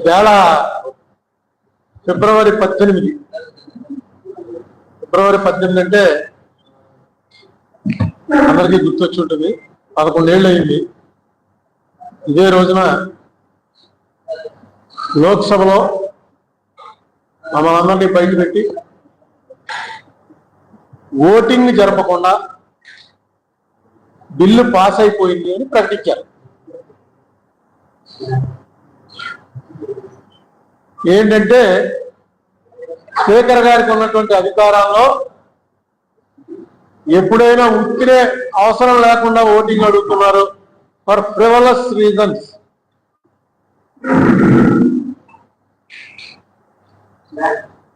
వేళ ఫిబ్రవరి 18 అంటే అందరికీ గుర్తొచ్చి ఉంటుంది. 11 ఏళ్ళు అయింది. ఇదే రోజున లోక్సభలో మమ్మల్ని బయట పెట్టి ఓటింగ్ జరపకుండా బిల్లు పాస్ అయిపోయింది అని ప్రకటించారు. ఏంటంటే స్పీకర్ గారికి ఉన్నటువంటి అధికారాల్లో ఎప్పుడైనా ఉత్తినే అవసరం లేకుండా ఓటింగ్ అడుగుతున్నారు ఫర్ ఫ్రివలస్ రీజన్స్.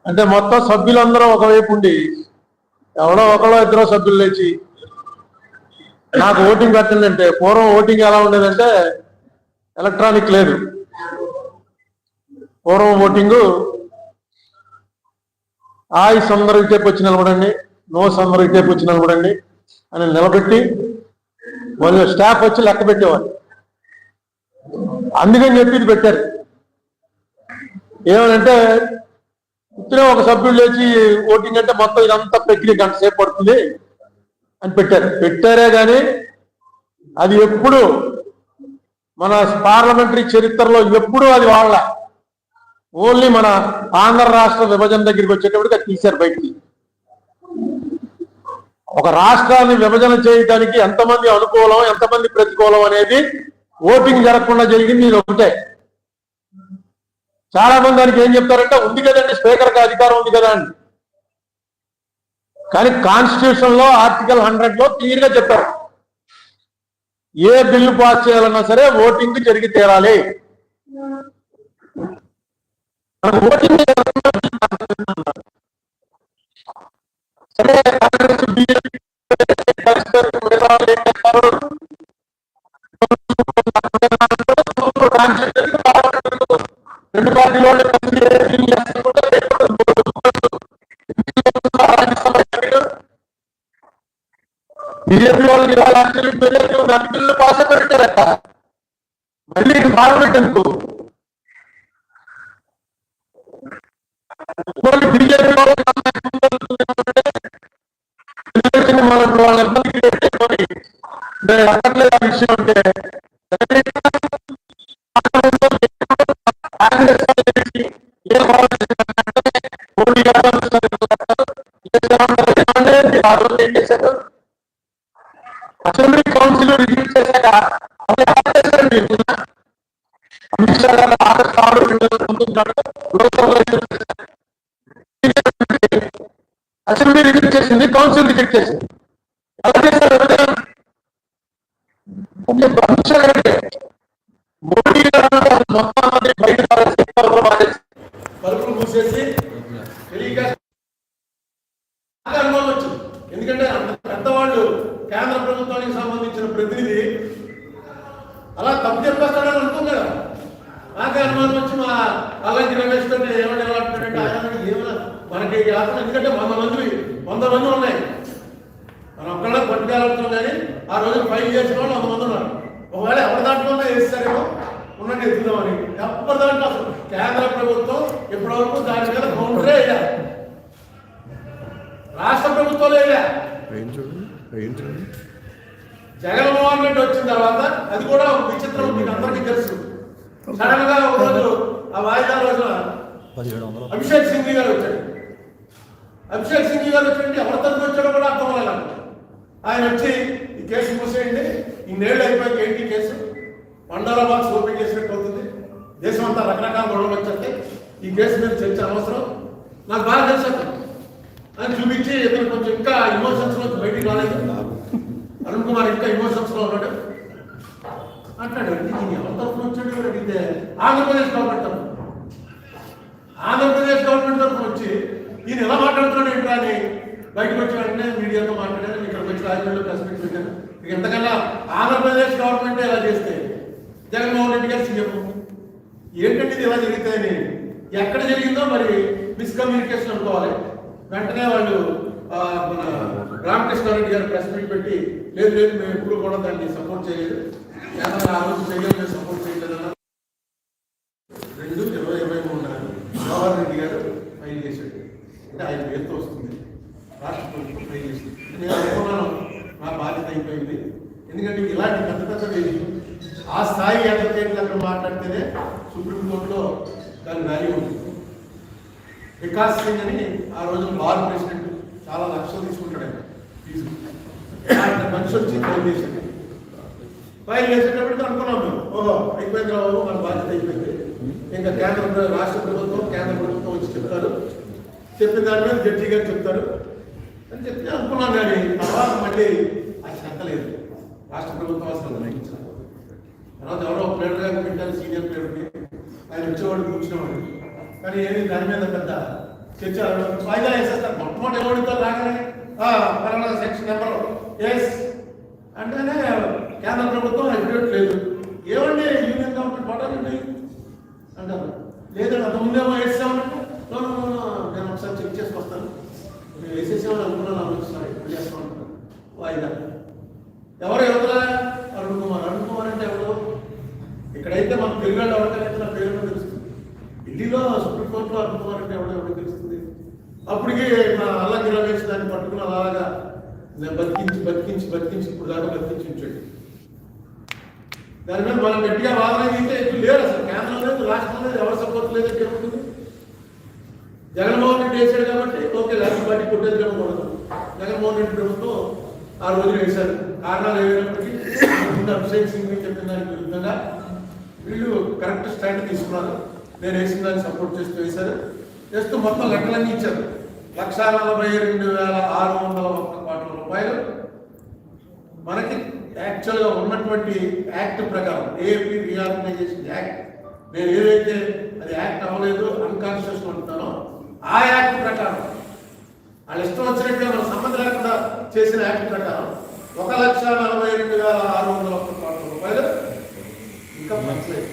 అంటే మొత్తం సభ్యులందరూ ఒకవైపు ఉండి ఎవడో ఒకళ్ళో ఇద్దరు సభ్యులు లేచి నాకు ఓటింగ్ పెట్టండి అంటే, పూర్వం ఓటింగ్ ఎలా ఉండేదంటే ఎలక్ట్రానిక్ లేదు. పూర్వం ఓటింగు ఆయస్ అందరికి టేపు వచ్చి నిలబడండి, నోస్ అందరికి టేపు వచ్చి నిలబడండి అని నిలబెట్టి వాళ్ళు స్టాఫ్ వచ్చి లెక్క పెట్టేవాళ్ళు. అందుకని చెప్పి ఇది పెట్టారు. ఏమనంటే ఇప్పుడే ఒక సభ్యుడు లేచి ఓటింగ్ అంటే మొత్తం ఇదంతా ప్రక్రియ గంట సేపు పడుతుంది అని పెట్టారే కానీ అది ఎప్పుడు మన పార్లమెంటరీ చరిత్రలో ఎప్పుడూ అది వాళ్ళ ఓన్లీ మన ఆంధ్ర రాష్ట్ర విభజన దగ్గరికి వచ్చేటప్పటికి అది తీశారు బయటికి. ఒక రాష్ట్రాన్ని విభజన చేయడానికి ఎంతమంది అనుకూలం ఎంతమంది ప్రతికూలం అనేది ఓటింగ్ జరగకుండా జరిగింది ఇది ఒకటే. చాలా మంది దానికి ఏం చెప్తారంటే ఉంది కదండి స్పీకర్కి అధికారం ఉంది కదా అని. కానీ కాన్స్టిట్యూషన్ లో ఆర్టికల్ 100లో క్లియర్ గా చెప్పారు ఏ బిల్లు పాస్ చేయాలన్నా సరే ఓటింగ్ జరిగి తీరాలి. ఓటింగ్ సరే రెండు పార్టీలో బీజేపీ వాళ్ళకి బిల్లు పాస్ పెట్టారట. మళ్ళీ పార్లమెంట్ ఎందుకు బీజేపీ వాళ్ళ ఇబ్బందికి పెట్టుకొని అక్కర్లేదు ఆ విషయం అంటే ఏం చేశారు, అసెంబ్లీ కౌన్సిల్ రివ్యూ చేశాక అమిత్ షా గారు ఆగస్టు 6, 2019 అసెంబ్లీ రిజెక్ట్ చేసింది, కౌన్సిల్ రిజెక్ట్ చేసింది. ఎలా చేశారు అమిత్ షా గారు మోడీ గారు మొత్తం బయట పరుపులు మూసేసి అనుభవం వచ్చింది. ఎందుకంటే పెద్దవాళ్ళు కేంద్ర ప్రభుత్వానికి సంబంధించిన ప్రతినిధి అలా తప్పు చెప్పేస్తాడని అనుకోం కదా. నాకే అనుమానం వచ్చి మా అలాంటి రమేష్ తో ఏమని ఏమంటాడంటే ఆయన ఏమైనా మనకి ఎందుకంటే 100 మంది ఉన్నాయి, మనం ఒక్కళ్ళ పట్టుకెళ్తాం. కానీ ఆ రోజు ఫైల్ చేసిన వాళ్ళు 100 మంది ఉన్నారు. ఒకవేళ ఎవరి దాంట్లోనే వేస్తారేమో ఉన్నట్టు ఎత్తుదామని ఎవరి దాంట్లో అసలు కేంద్ర ప్రభుత్వం ఇప్పటివరకు దాని మీద కౌంటరే వేయాలి, రాష్ట్ర ప్రభుత్వాలు వేయాలి. జగన్మోహన్ రెడ్డి వచ్చిన తర్వాత అది కూడా ఒక విచిత్రం మీకు అందరికీ తెలుసు. సడన్ గా ఒక రోజు ఆ వాయిదా రోజున అభిషేక్ సింఘ్వి గారు వచ్చాడు. అభిషేక్ సింఘ్వి గారు వచ్చి ఎవరి తరఫున వచ్చాడో కూడా అర్థం అవ్వాలి. ఆయన వచ్చి ఈ కేసు మూసేయండి, ఇన్నేళ్ళు అయిపోయాక ఏంటి కేసు, పండోరా బాక్స్ ఓపెన్ చేసినట్టు అవుతుంది, దేశం అంతా రకరకాల గొడవలు వచ్చేస్తాయి, ఈ కేసు మీద చర్చ అవసరం, నాకు బాగా తెలుసు అని చూపించి ఇతను కొంచెం ఇంకా ఇమోషన్స్ లో బయటికి రాలేదు. అరుణ్ కుమార్ ఇంకా ఇమోషన్స్ లో ఉన్నాడు అంటాడు. నేను ఎవరి తరఫున వచ్చాడు కూడా అడిగితే ఆంధ్రప్రదేశ్ గవర్నమెంట్ తరఫున వచ్చి ఈయన ఎలా మాట్లాడుతున్నాడు ఏంట్రా అని బయటకు వచ్చి వెంటనే మీడియాతో మాట్లాడాను. ఇక్కడికి వచ్చి రాజమండ్రిలో ప్రెస్ మీట్ పెట్టాను. ఎంతకన్నా ఆంధ్రప్రదేశ్ గవర్నమెంట్ ఇలా చేస్తే జగన్మోహన్ రెడ్డి గారు సీఎం ఏంటంటే ఇది ఇలా జరిగితే ఎక్కడ జరిగిందో మరి మిస్కమ్యూనికేషన్ అనుకోవాలి. వెంటనే వాళ్ళు మన రామకృష్ణారెడ్డి గారు ప్రెస్ మీట్ పెట్టి లేదు మేము ఎప్పుడు కూడా దాన్ని సపోర్ట్ చేయలేదు, ఆ రోజు సపోర్ట్ చేయలేదు. 22/2023 జవహర్ రెడ్డి గారు ఫైల్ చేశాడు. అంటే ఆయన పేరుతో వస్తుంది, రాష్ట్ర ప్రభుత్వం ఫైల్ చేసింది. నేను అనుకున్నాను నా బాధ్యత అయిపోయింది. ఎందుకంటే ఇలాంటి పెద్ద పెద్దవి ఆ స్థాయి అడ్వకేట్లు అక్కడ మాట్లాడితేనే సుప్రీంకోర్టులో దాని వాల్యూ ఉంటుంది. వికాస్ సింగ్ అని ఆ రోజు బార్ ప్రెసిడెంట్, చాలా లక్షలు తీసుకుంటాడు ఆయన ఫీజు. ఆయన మనిషి వచ్చి ఫైల్ చేసేటప్పటికి అనుకున్నాం మేము, ఓహో అయిపోయింది రావు, మన బాధ్యత అయిపోయింది. ఇంకా రాష్ట్ర ప్రభుత్వం కేంద్ర ప్రభుత్వం వచ్చి చెప్తారు, చెప్పిన దాని మీద జడ్జి గారు చెప్తారు అని చెప్తే అనుకున్నాం. కానీ తర్వాత మళ్ళీ అది శ్రద్ధ లేదు, రాష్ట్ర ప్రభుత్వం అసలు గ్రహించారు. తర్వాత ఎవరో ప్లేటర్ గారు పెట్టారు, సీనియర్ ప్లేటర్ని, ఆయన వచ్చేవాడు కూర్చునేవాడు. కానీ ఏది దాని మీద పెద్ద చర్చ వాయిదా వేసేస్తారు. మొట్టమొదటి ఎవరితో రాగానే పలానా సెక్షన్ నెంబర్ ఎస్ అంటేనే కేంద్ర ప్రభుత్వం అడ్మిట్ లేదు. ఏమండి యూనియన్ గవర్నమెంట్ పడాలండి అంటారు. లేదండి అంత ముందేమో వేసామంటే నేను ఒకసారి చెక్ చేసుకొస్తాను, నేను వేసేసామని అనుకున్నాను, ఇప్పుడు చేస్తామంటారు. వాయిదా ఎవరు ఎవరా? అరుణ్ కుమార్. అరుణ్ కుమార్ అంటే ఎవరు? ఇక్కడైతే మన తెలుగులో ఎవరికైతే నా పేరు తెలుస్తుంది, ఢిల్లీలో సుప్రీంకోర్టులో అరుణ్ కుమార్ అంటే ఎవరికి తెలుస్తుంది? అప్పటికి మా అల్లాకి రమేష్ దాన్ని పట్టుకుని అలాగా బతికించి ఇప్పుడు దాకా బతికించి ఉంచాడు. దాని మీద మనం గట్టిగా వాదన అయితే ఇప్పుడు లేరు, అసలు కేంద్రం లేదు, రాష్ట్రం లేదు, ఎవరు సపోర్ట్ లేదు. ఎక్కడ ఉంటుంది? జగన్మోహన్ రెడ్డి వేశాడు కాబట్టి ఓకే, రాష్ట్ర పార్టీ కొట్టేది కనుకోవడం. జగన్మోహన్ రెడ్డి ప్రభుత్వం ఆ రోజులు వేశారు. కారణాలు ఏమైనప్పటికీ అభిషేక్ సింగ్ చెప్పిన దానికి విరుద్ధంగా వీళ్ళు కరెక్ట్ స్టాండ్ తీసుకున్నారు. నేను వేసిన దాన్ని సపోర్ట్ చేస్తూ వేశారు. చేస్తూ మొత్తం లెక్కలన్నీ ఇచ్చారు. 1,42,601 కోట్ల మనకి యాక్చువల్గా ఉన్నటువంటి యాక్ట్ ప్రకారం, ఏపీ రీఆర్గనైజేషన్ యాక్ట్, నేను ఏదైతే అది యాక్ట్ అవ్వలేదు అన్కాన్స్టిట్యూషన్ అంటున్నానో ఆ యాక్ట్ ప్రకారం వాళ్ళు ఇష్టం వచ్చినట్టుగా మన సంబంధం లేకుండా చేసిన యాక్ట్ ప్రకారం 1,42,601 కోట్ల ఇంకా పంచలేదు.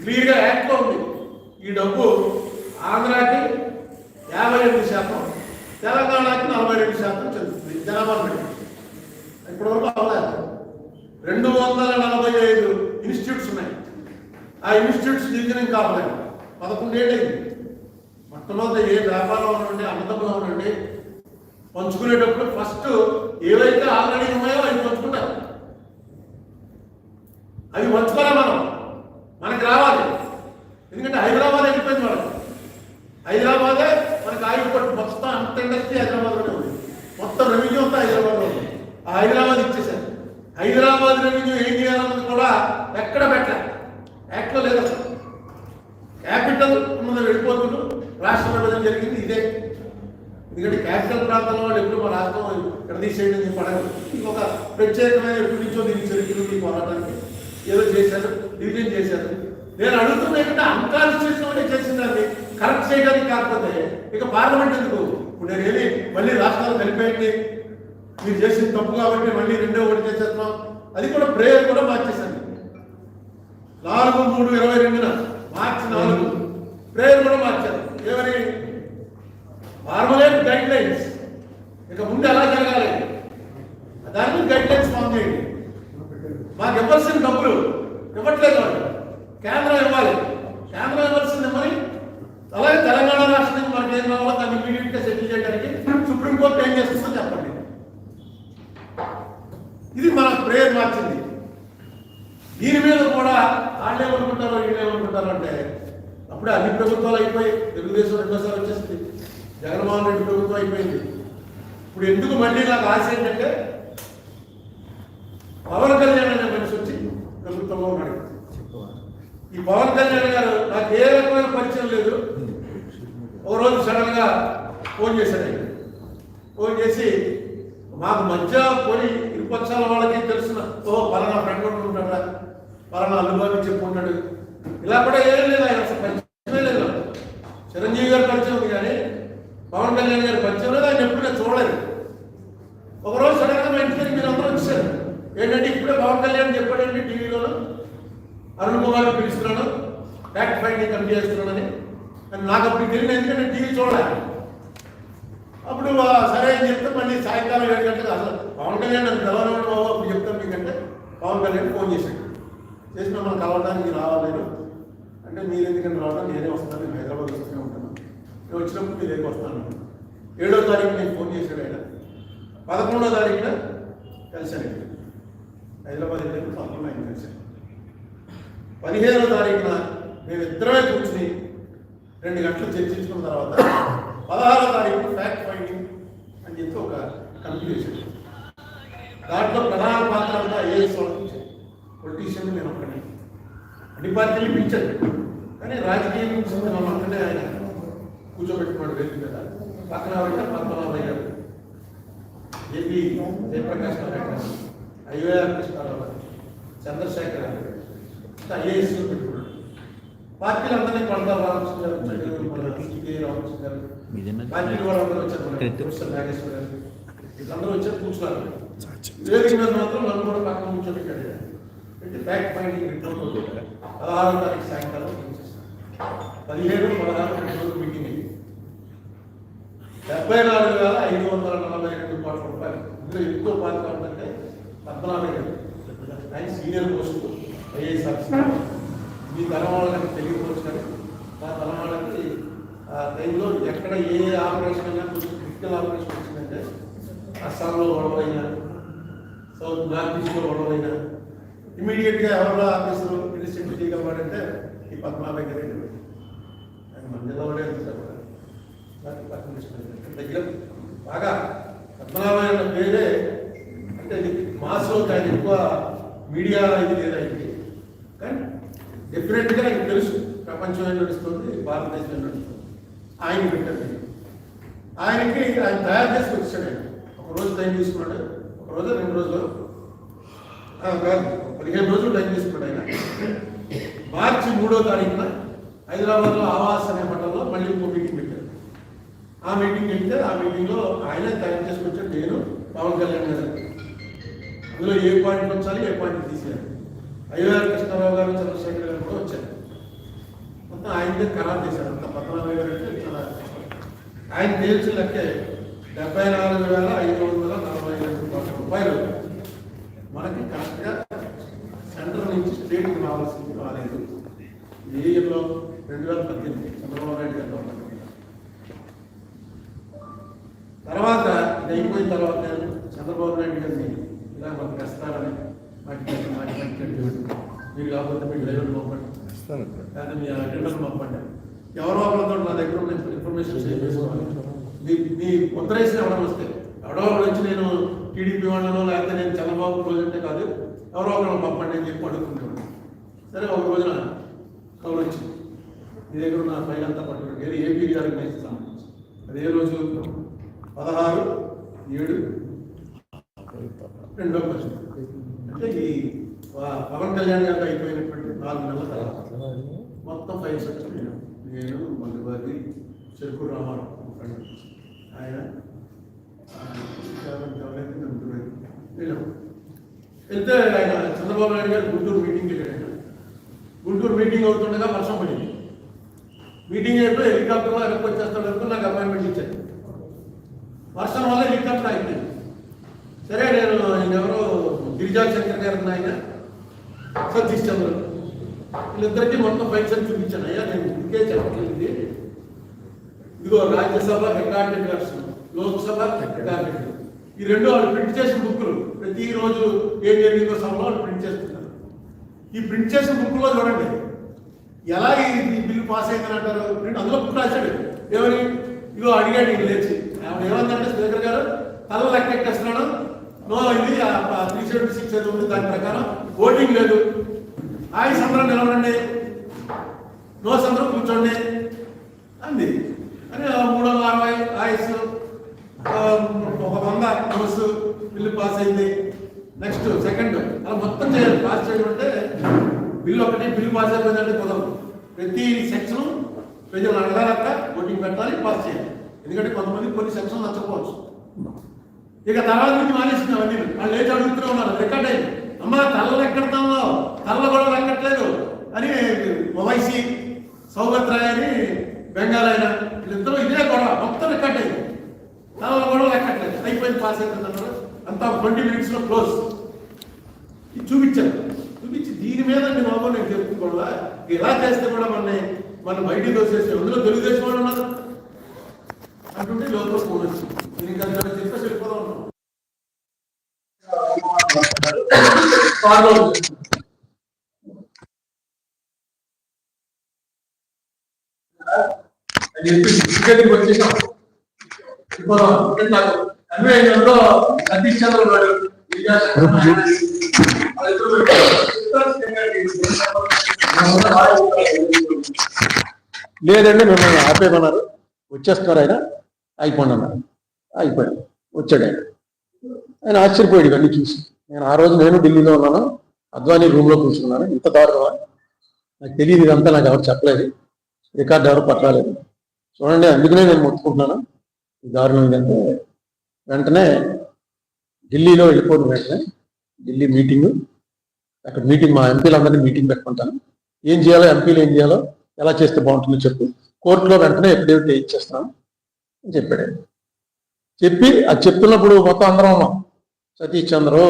క్లియర్గా యాక్ట్లో ఉంది. ఈ డబ్బు ఆంధ్రాకి 52%, తెలంగాణకి 42% చెందుతుంది జనాభా బట్టి. ఇప్పటివరకు అవ్వలేదు. 245 ఇన్స్టిట్యూట్స్ ఉన్నాయి. ఆ ఇన్స్టిట్యూట్స్ దిగిన కావలేదు. 11 ఏళ్ళు అయింది. మొట్టమొదటి ఏ వ్యాపారం ఉండండి, అన్నదమ్ములు ఉండండి, పంచుకునేటప్పుడు ఫస్ట్ ఏవైతే ఆల్రెడీ ఉన్నాయో అవి పంచుకుంటారు. అవి పంచుకోవాలి, మనకి రావాలి. ఎందుకంటే హైదరాబాద్ వెళ్ళిపోయింది మనకి. హైదరాబాదే మనకి ఆయుధ పట్టు మొత్తం అంత ఇండస్ట్రీ హైదరాబాద్లోనే ఉంది. మొత్తం రెవెన్యూ అంతా హైదరాబాద్లో ఉంది. ఆ హైదరాబాద్ ఇచ్చేసారు. హైదరాబాద్ రెవెన్యూ ఏం చేయాలన్నది కూడా ఎక్కడ పెట్టాలి, యాక్ట్లో లేదు అసలు. క్యాపిటల్ ఉన్నది వెళ్ళిపోతుంది. రాష్ట్ర విభజన జరిగింది ఇదే. ఎందుకంటే క్యాపిటల్ ప్రాంతంలో వాళ్ళు ఎప్పుడు మా రాష్ట్రం ఇక్కడ తీసేయడం పడదు. ఇంకొక ప్రత్యేకమైన ఎప్పటి నుంచో దీనికి జరిగింది పోరాటానికి ఏదో చేశారు, డివిజన్ చేశారు. నేను అడుగుతున్నా ఏంటంటే అన్కాన్స్టిట్యూషన్ చేసిందాన్ని కరెక్ట్ చేయడానికి కాకపోతే ఇక పార్లమెంట్ ఎందుకు? ఇప్పుడు నేను ఏమి మళ్ళీ రాష్ట్రాలు కలిపేయండి, మీరు చేసిన తప్పు కాబట్టి మళ్ళీ 2వ ఒకటి చేసేస్తున్నాం. అది కూడా ప్రేయర్ కూడా మార్చేశాను. 4/3/22 మార్చి 4 ప్రేయర్ కూడా మార్చారు. ఏమని? ఫార్ములేట్ గైడ్ లైన్స్, ఇక ముందు ఎలా జరగాలి దాని మీద గైడ్ లైన్స్ ఫామ్ చేయండి. మాకు ఇవ్వాల్సిన డబ్బులు ఇవ్వట్లేదు వాళ్ళు, కేంద్రం ఇవ్వాలి. కేంద్రం ఇవ్వాల్సింది ఇవ్వని. అలాగే తెలంగాణ రాష్ట్రానికి మనకి ఏం కావాలో దాన్ని ఇమీడియట్గా సెటిల్ చేయడానికి సుప్రీంకోర్టు ఏం చేస్తుందో చెప్పండి. ఇది మన ప్రేయర్ మార్చింది. దీని మీద కూడా వాళ్ళేమనుకుంటారో వీళ్ళేమనుకుంటారో అంటే అప్పుడే అన్ని ప్రభుత్వాలు అయిపోయి, తెలుగుదేశం 2సారి వచ్చేసింది, జగన్మోహన్ రెడ్డి ప్రభుత్వం అయిపోయింది. ఇప్పుడు ఎందుకు మళ్ళీ నాకు ఆశ ఏంటంటే పవన్ కళ్యాణ్ అనే మనిషి వచ్చి ప్రభుత్వంలో ఉన్నాడు. ఈ పవన్ కళ్యాణ్ గారు నాకు ఏ రకమైన పరిచయం లేదు. ఓ రోజు సడన్ గా ఫోన్ చేశాడు. ఫోన్ చేసి మాకు మధ్య పోయి ఇరుపక్షాల వాళ్ళకి తెలిసిన పలానా ఫ్రెండ్ ఉంటాడా, పలానా అల్లుబాబు చెప్పుకుంటాడు, ఇలా కూడా ఏం లేదు. ఆయన అసలు పరిచయమే లేదు. చిరంజీవి గారి పరిచయం ఉంది కానీ పవన్ కళ్యాణ్ గారి పరిచయం లేదు. ఆయన ఎప్పుడు నేను చూడలేదు. ఒకరోజు సడన్ గా మా ఇంటి దగ్గర మీరు అందరూ వచ్చారు. ఏంటంటే ఇప్పుడే పవన్ కళ్యాణ్ చెప్పాడండి టీవీలో అరుణ్ కుమార్ పిలుస్తున్నాను, ఫ్యాక్ట్ ఫైండింగ్ కమిటీ చేస్తున్నానని. నాకు అప్పుడు తెలియదు, ఎందుకంటే టీవీ చూడాలి. అప్పుడు సరే అని చెప్తే మళ్ళీ సాయంకాలం 7 గంటలకు అసలు పవన్ కళ్యాణ్ నాకు తెలవడం అప్పుడు చెప్తాను మీకంటే పవన్ కళ్యాణ్ ఫోన్ చేశాడు. చేసిన మనం కలవడానికి రావాలి అంటే మీరు ఎందుకంటే రావడం నేనే వస్తాను, నేను హైదరాబాద్ వస్తూనే ఉంటాను, నేను వచ్చినప్పుడు మీ దగ్గరికి వస్తాను. 7వ తారీఖు నేను ఫోన్ చేశాడు ఆయన, 11వ తారీఖున కలిశాను. హైదరాబాద్ వెళ్ళి 11 ఆయన కలిశాను. 15వ తారీఖున మేమిద్దరమే కూర్చుని 2 గంటలు చర్చించుకున్న తర్వాత 16వ తారీఖు ఫ్యాక్ట్ ఫైండింగ్ అని చెప్పి ఒక కమిటీ చేశాడు. దాంట్లో ప్రధాన పాత్ర అంతా ఐఏఎస్ వాళ్ళకి పొలిటీషియన్ నేను ఒక్కడే, అన్ని పార్టీలు పిలిచాడు. కానీ రాజకీయం నుంచి మనం అక్కడే ఆయన కూర్చోబెట్టుకున్నాడు వేదిక మీద. పక్కన పద్మనాభయ్య గారు, ఏపీ జయప్రకాష్ నారాయణ గారు, ఐవైఆర్ కృష్ణారావు గారు, చంద్రశేఖర్ గారు, ఐఏఎస్ పెట్టుకున్నాడు. పార్టీలు అందరినీ కొండల రామకృష్ణ గారు, సికే రామకృష్ణ గారు, పార్టీలు వాళ్ళందరూ వచ్చారు. ప్రొఫెసర్ నాగేశ్వర గారు వీళ్ళందరూ వచ్చారు, కూర్చున్నారు. వేదిక మీద మాత్రం నన్ను కూడా పక్కన కూర్చోబెట్టాడు. ఫ్యాక్ట్ ఫైండింగ్ రిపోర్ట్ 16వ తారీఖు సాయంకాలం 17, 16 రోజు మీటింగ్ అయింది. 74,542 కోట్ల రూపాయలు. ఇందులో ఎక్కువ పాత్ర ఉందంటే పద్మనాభయ్య గారు, ఆయన సీనియర్ పోస్టు ఐఏఎస్ ఆఫీసర్. మీ తరం వాళ్ళకి తెలియకపోవచ్చు, కానీ మా తరం వాళ్ళకి ఆ టైంలో ఎక్కడ ఏ ఆపరేషన్ అయినా కొంచెం క్రిటికల్ ఆపరేషన్ వచ్చిందంటే, అస్సాంలో గొడవైనా, సౌత్ నార్త్ ఈస్ట్లో గొడవైనా ఇమీడియట్గా ఎవరో ఆఫీసులో సెటిల్ చేయగలవాడంటే ఈ పద్మనాభయ్య గారు. ఆయన మన జిల్లాలోనే దగ్గర బాగా పద్మనాభయ్య అన్న పేరే అంటే మాస్లో ఆయన ఎక్కువ మీడియా ఇది లేదు ఆయనకి, కానీ డెఫినెట్గా ఆయనకు తెలుసు ప్రపంచం ఏం నడుస్తుంది, భారతదేశం ఏం నడుస్తుంది. ఆయన పెట్టండి, ఆయనకి ఆయన తయారు చేసి వచ్చాడు. ఆయన ఒకరోజు టైం తీసుకున్నాడు, ఒకరోజు 2 రోజులు కాదు 15 రోజులు టైం తీసుకున్నాడు. ఆయన మార్చి 3వ తారీఖున హైదరాబాద్లో ఆవాస్ అనే హోటల్లో మళ్ళీ ఇంకో మీటింగ్ పెట్టారు. ఆ మీటింగ్ వెళ్తే ఆ మీటింగ్లో ఆయన తయారు చేసుకొచ్చాడు, నేను పవన్ కళ్యాణ్ గారు. అందులో ఏ పాయింట్ వచ్చాలి, ఏ పాయింట్ తీసేయాలి. ఐవైఆర్ కృష్ణారావు గారు, చంద్రశేఖర్ గారు కూడా వచ్చారు. మొత్తం ఆయనదే ఖరారు చేశారు. అంత పద్మనాభయ్య గారు అంటే చాలా ఆయన తేల్చిన లెక్కే 74,542 కోట్ల రూపాయలు మనకి కరెక్ట్గా సెంట్రల్ నుంచి స్టేట్కి రావాల్సింది రాలేదు. ఏ ఇయర్లో 2018 చంద్రబాబు నాయుడు గారు. తర్వాత ఇది అయిపోయిన తర్వాత నేను చంద్రబాబు నాయుడు గారిని ఇలా మాకు తెస్తారని మాకు మీరు కాకపోతే మీ డ్రైవర్లు పంపండి, లేదా మీ అటెండర్లు పంపండి, ఎవరో ఒకరితో నా దగ్గర ఉన్న ఇన్ఫర్మేషన్ షేర్ చేసుకోవాలి. మీ ఉత్తరేసిన ఎవరో వస్తే ఎవడో ఒకరు వచ్చి నేను టీడీపీ వాళ్ళలో లేకపోతే నేను చంద్రబాబు రోజంటే కాదు, ఎవరో ఒకరు పంపండి అని చెప్పి అడుగుతుంటాను. సరే ఒక రోజున కవర్ వచ్చింది, మీ దగ్గర ఉన్న ఫైల్ అంతా పట్టుకుంటే ఏపీ రీఆర్గనైజేషన్ సంబంధించి. అదే రోజు 16/7/2018 అంటే ఈ పవన్ కళ్యాణ్ గారికి అయిపోయినటువంటి 4 నెలల తర్వాత మొత్తం ఫైల్స్ వచ్చాయి. నేను మధుబాది, చెరుకు రామారావు ఆయన వెళ్తే ఆయన చంద్రబాబు నాయుడు గారు గుంటూరు మీటింగ్కి వెళ్ళాడు. గుంటూరు మీటింగ్ అవుతుండగా వర్షం పడింది. మీటింగ్ అయిపోయి హెలికాప్టర్లో వెనక్కి వచ్చేస్తాడు అనుకుని నాకు అపాయింట్మెంట్ ఇచ్చారు. వర్షం వల్ల హెలికాప్టర్ అయిపోయింది. సరే నేను ఆయన ఎవరో గిరిజా శంకర్ గారు ఆయన సతీష్ చంద్ర వీళ్ళిద్దరికీ మొత్తం ఫైల్స్ అని చూపించాను. అయ్యా నేను ఇంకే చెప్పలేదు, ఇదిగో Rajya Sabha recorded version, Lok Sabha recorded, ఈ 2 వాళ్ళు ప్రింట్ చేసిన బుక్లు ప్రతిరోజు ఏం జరిగిందో సభలో వాళ్ళు ప్రింట్ చేస్తున్నారు. ఈ ప్రింట్ చేసిన బుక్లో చూడండి ఎలా ఈ బిల్లు పాస్ అయిందని అంటారు. ప్రింట్ అందులో బుక్ రాశాడు ఏమని, ఇగో అడిగాడు ఇది లేచి ఆవిడ ఏమందంటే స్పీకర్ గారు తల లెక్కెట్టేస్తున్నాడు, నో ఇది 376 అది ఉంది, దాని ప్రకారం ఓటింగ్ లేదు, ఆయస్ అందరం నిలబడండి, నోస్ అందరూ కూర్చోండి అంది అని 360 ఆయస్ 100 నోస్ బిల్లు పాస్ అయింది. నెక్స్ట్ సెకండ్ అలా మొత్తం చేయాలి. పాస్ చేయడం అంటే బిల్లు ఒకటి బిల్లు పాస్ అయిపోయిందంటే కుదరదు. ప్రతి సెక్షన్ ప్రజలు అడగాలక్క ఓటింగ్ పెట్టాలి, పాస్ చేయాలి. ఎందుకంటే కొంతమంది కొన్ని సెక్షన్లు నచ్చకపోవచ్చు. ఇక తర్వాత నుంచి మానేసింది అవన్నీ. వాళ్ళు లేచి అడుగుతూనే ఉన్నారు, రికార్డ్ అయింది, అమ్మ తల్ల ఎక్కడతామో తల్ల కూడా లెక్కట్లేదు అని ఓవైసీ సౌగత్ రాయ్ అని బెంగాల్ ఆయన వీళ్ళిద్దరూ ఇదే గొడవ మొత్తం రికార్డ్ అయింది. తల్ల కూడా లెక్కట్లేదు, అయిపోయింది పాస్ అయిపోయింది అన్నారు. అంతా 20 minutes క్లోజ్. ఇది చూపించారు. చూపించి దీని మీద మీ బాబు నేను చెప్పుకోవాలా, ఇలా చేస్తే కూడా మన బయటికి వచ్చేసి అందులో తెలుగుదేశం వాళ్ళు ఉన్నారు అంటుంటే లోపల ఫోన్ వచ్చింది. నేను ఇంకా చెప్పేసి వెళ్ళిపోదా ఉన్నాను. వచ్చేసాం. నాకు అన్వయంలో సతీష్ చంద్ర ఉన్నాడు, లేదండి మిమ్మల్ని ఆపేమన్నారు, వచ్చేస్తున్నారు ఆయన, అయిపోండి అన్నారు. అయిపోయాడు, వచ్చాడు ఆయన ఆశ్చర్యపోయాడు ఇవన్నీ చూసి. ఆ రోజు నేను ఢిల్లీలో ఉన్నాను, అద్వానీ రూమ్లో కూర్చున్నాను. ఇంత దారుణమా నాకు తెలియదు, ఇదంతా నాకు ఎవరు చెప్పలేదు, రికార్డు ఎవరు పట్టలేదు. చూడండి, అందుకనే నేను మొత్తుకుంటున్నాను. ఈ దారుణం ఏంటంటే వెంటనే ఢిల్లీలో వెళ్ళిపోయిన వెంటనే ఢిల్లీ మీటింగు, అక్కడ మీటింగ్ మా ఎంపీలందరినీ మీటింగ్ పెట్టుకుంటాను. ఏం చేయాలో, ఎంపీలు ఏం చేయాలో, ఎలా చేస్తే బాగుంటుందో చెప్పు, కోర్టులో వెంటనే ఎఫిడేవిట్ ఇచ్చేస్తాను అని చెప్పాడు. చెప్పి అది చెప్తున్నప్పుడు మొత్తం అందరం ఉన్నాం. సతీష్ చంద్రు,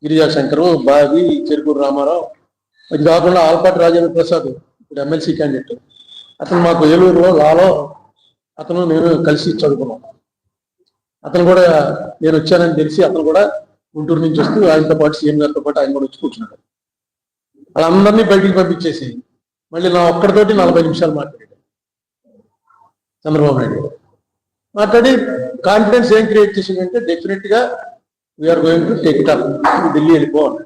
గిరిజాశంకరు, బాబీ, చెరుకూరు రామారావు, అది కాకుండా ఆల్పాటి రాజేంద్ర ప్రసాద్ ఇప్పుడు ఎమ్మెల్సీ క్యాండిడేట్, అతను మాకు ఏలూరులో లాలో అతను నేను కలిసి చదువుకున్నాం. అతను కూడా నేను వచ్చానని తెలిసి అతను కూడా గుంటూరు నుంచి వస్తూ ఆయనతో పాటు సీఎం గారితో పాటు ఆయన కూడా వచ్చి కూర్చున్నాడు. వాళ్ళందరినీ బయటికి పంపించేసి మళ్ళీ నా ఒక్కడితోటి 40 నిమిషాలు మాట్లాడాడు చంద్రబాబు నాయుడు గారు. మాట్లాడి కాన్ఫిడెన్స్ ఏం క్రియేట్ చేసిందంటే డెఫినెట్ గా we're going to take it up, Delhi వెళ్ళిపోవాలి.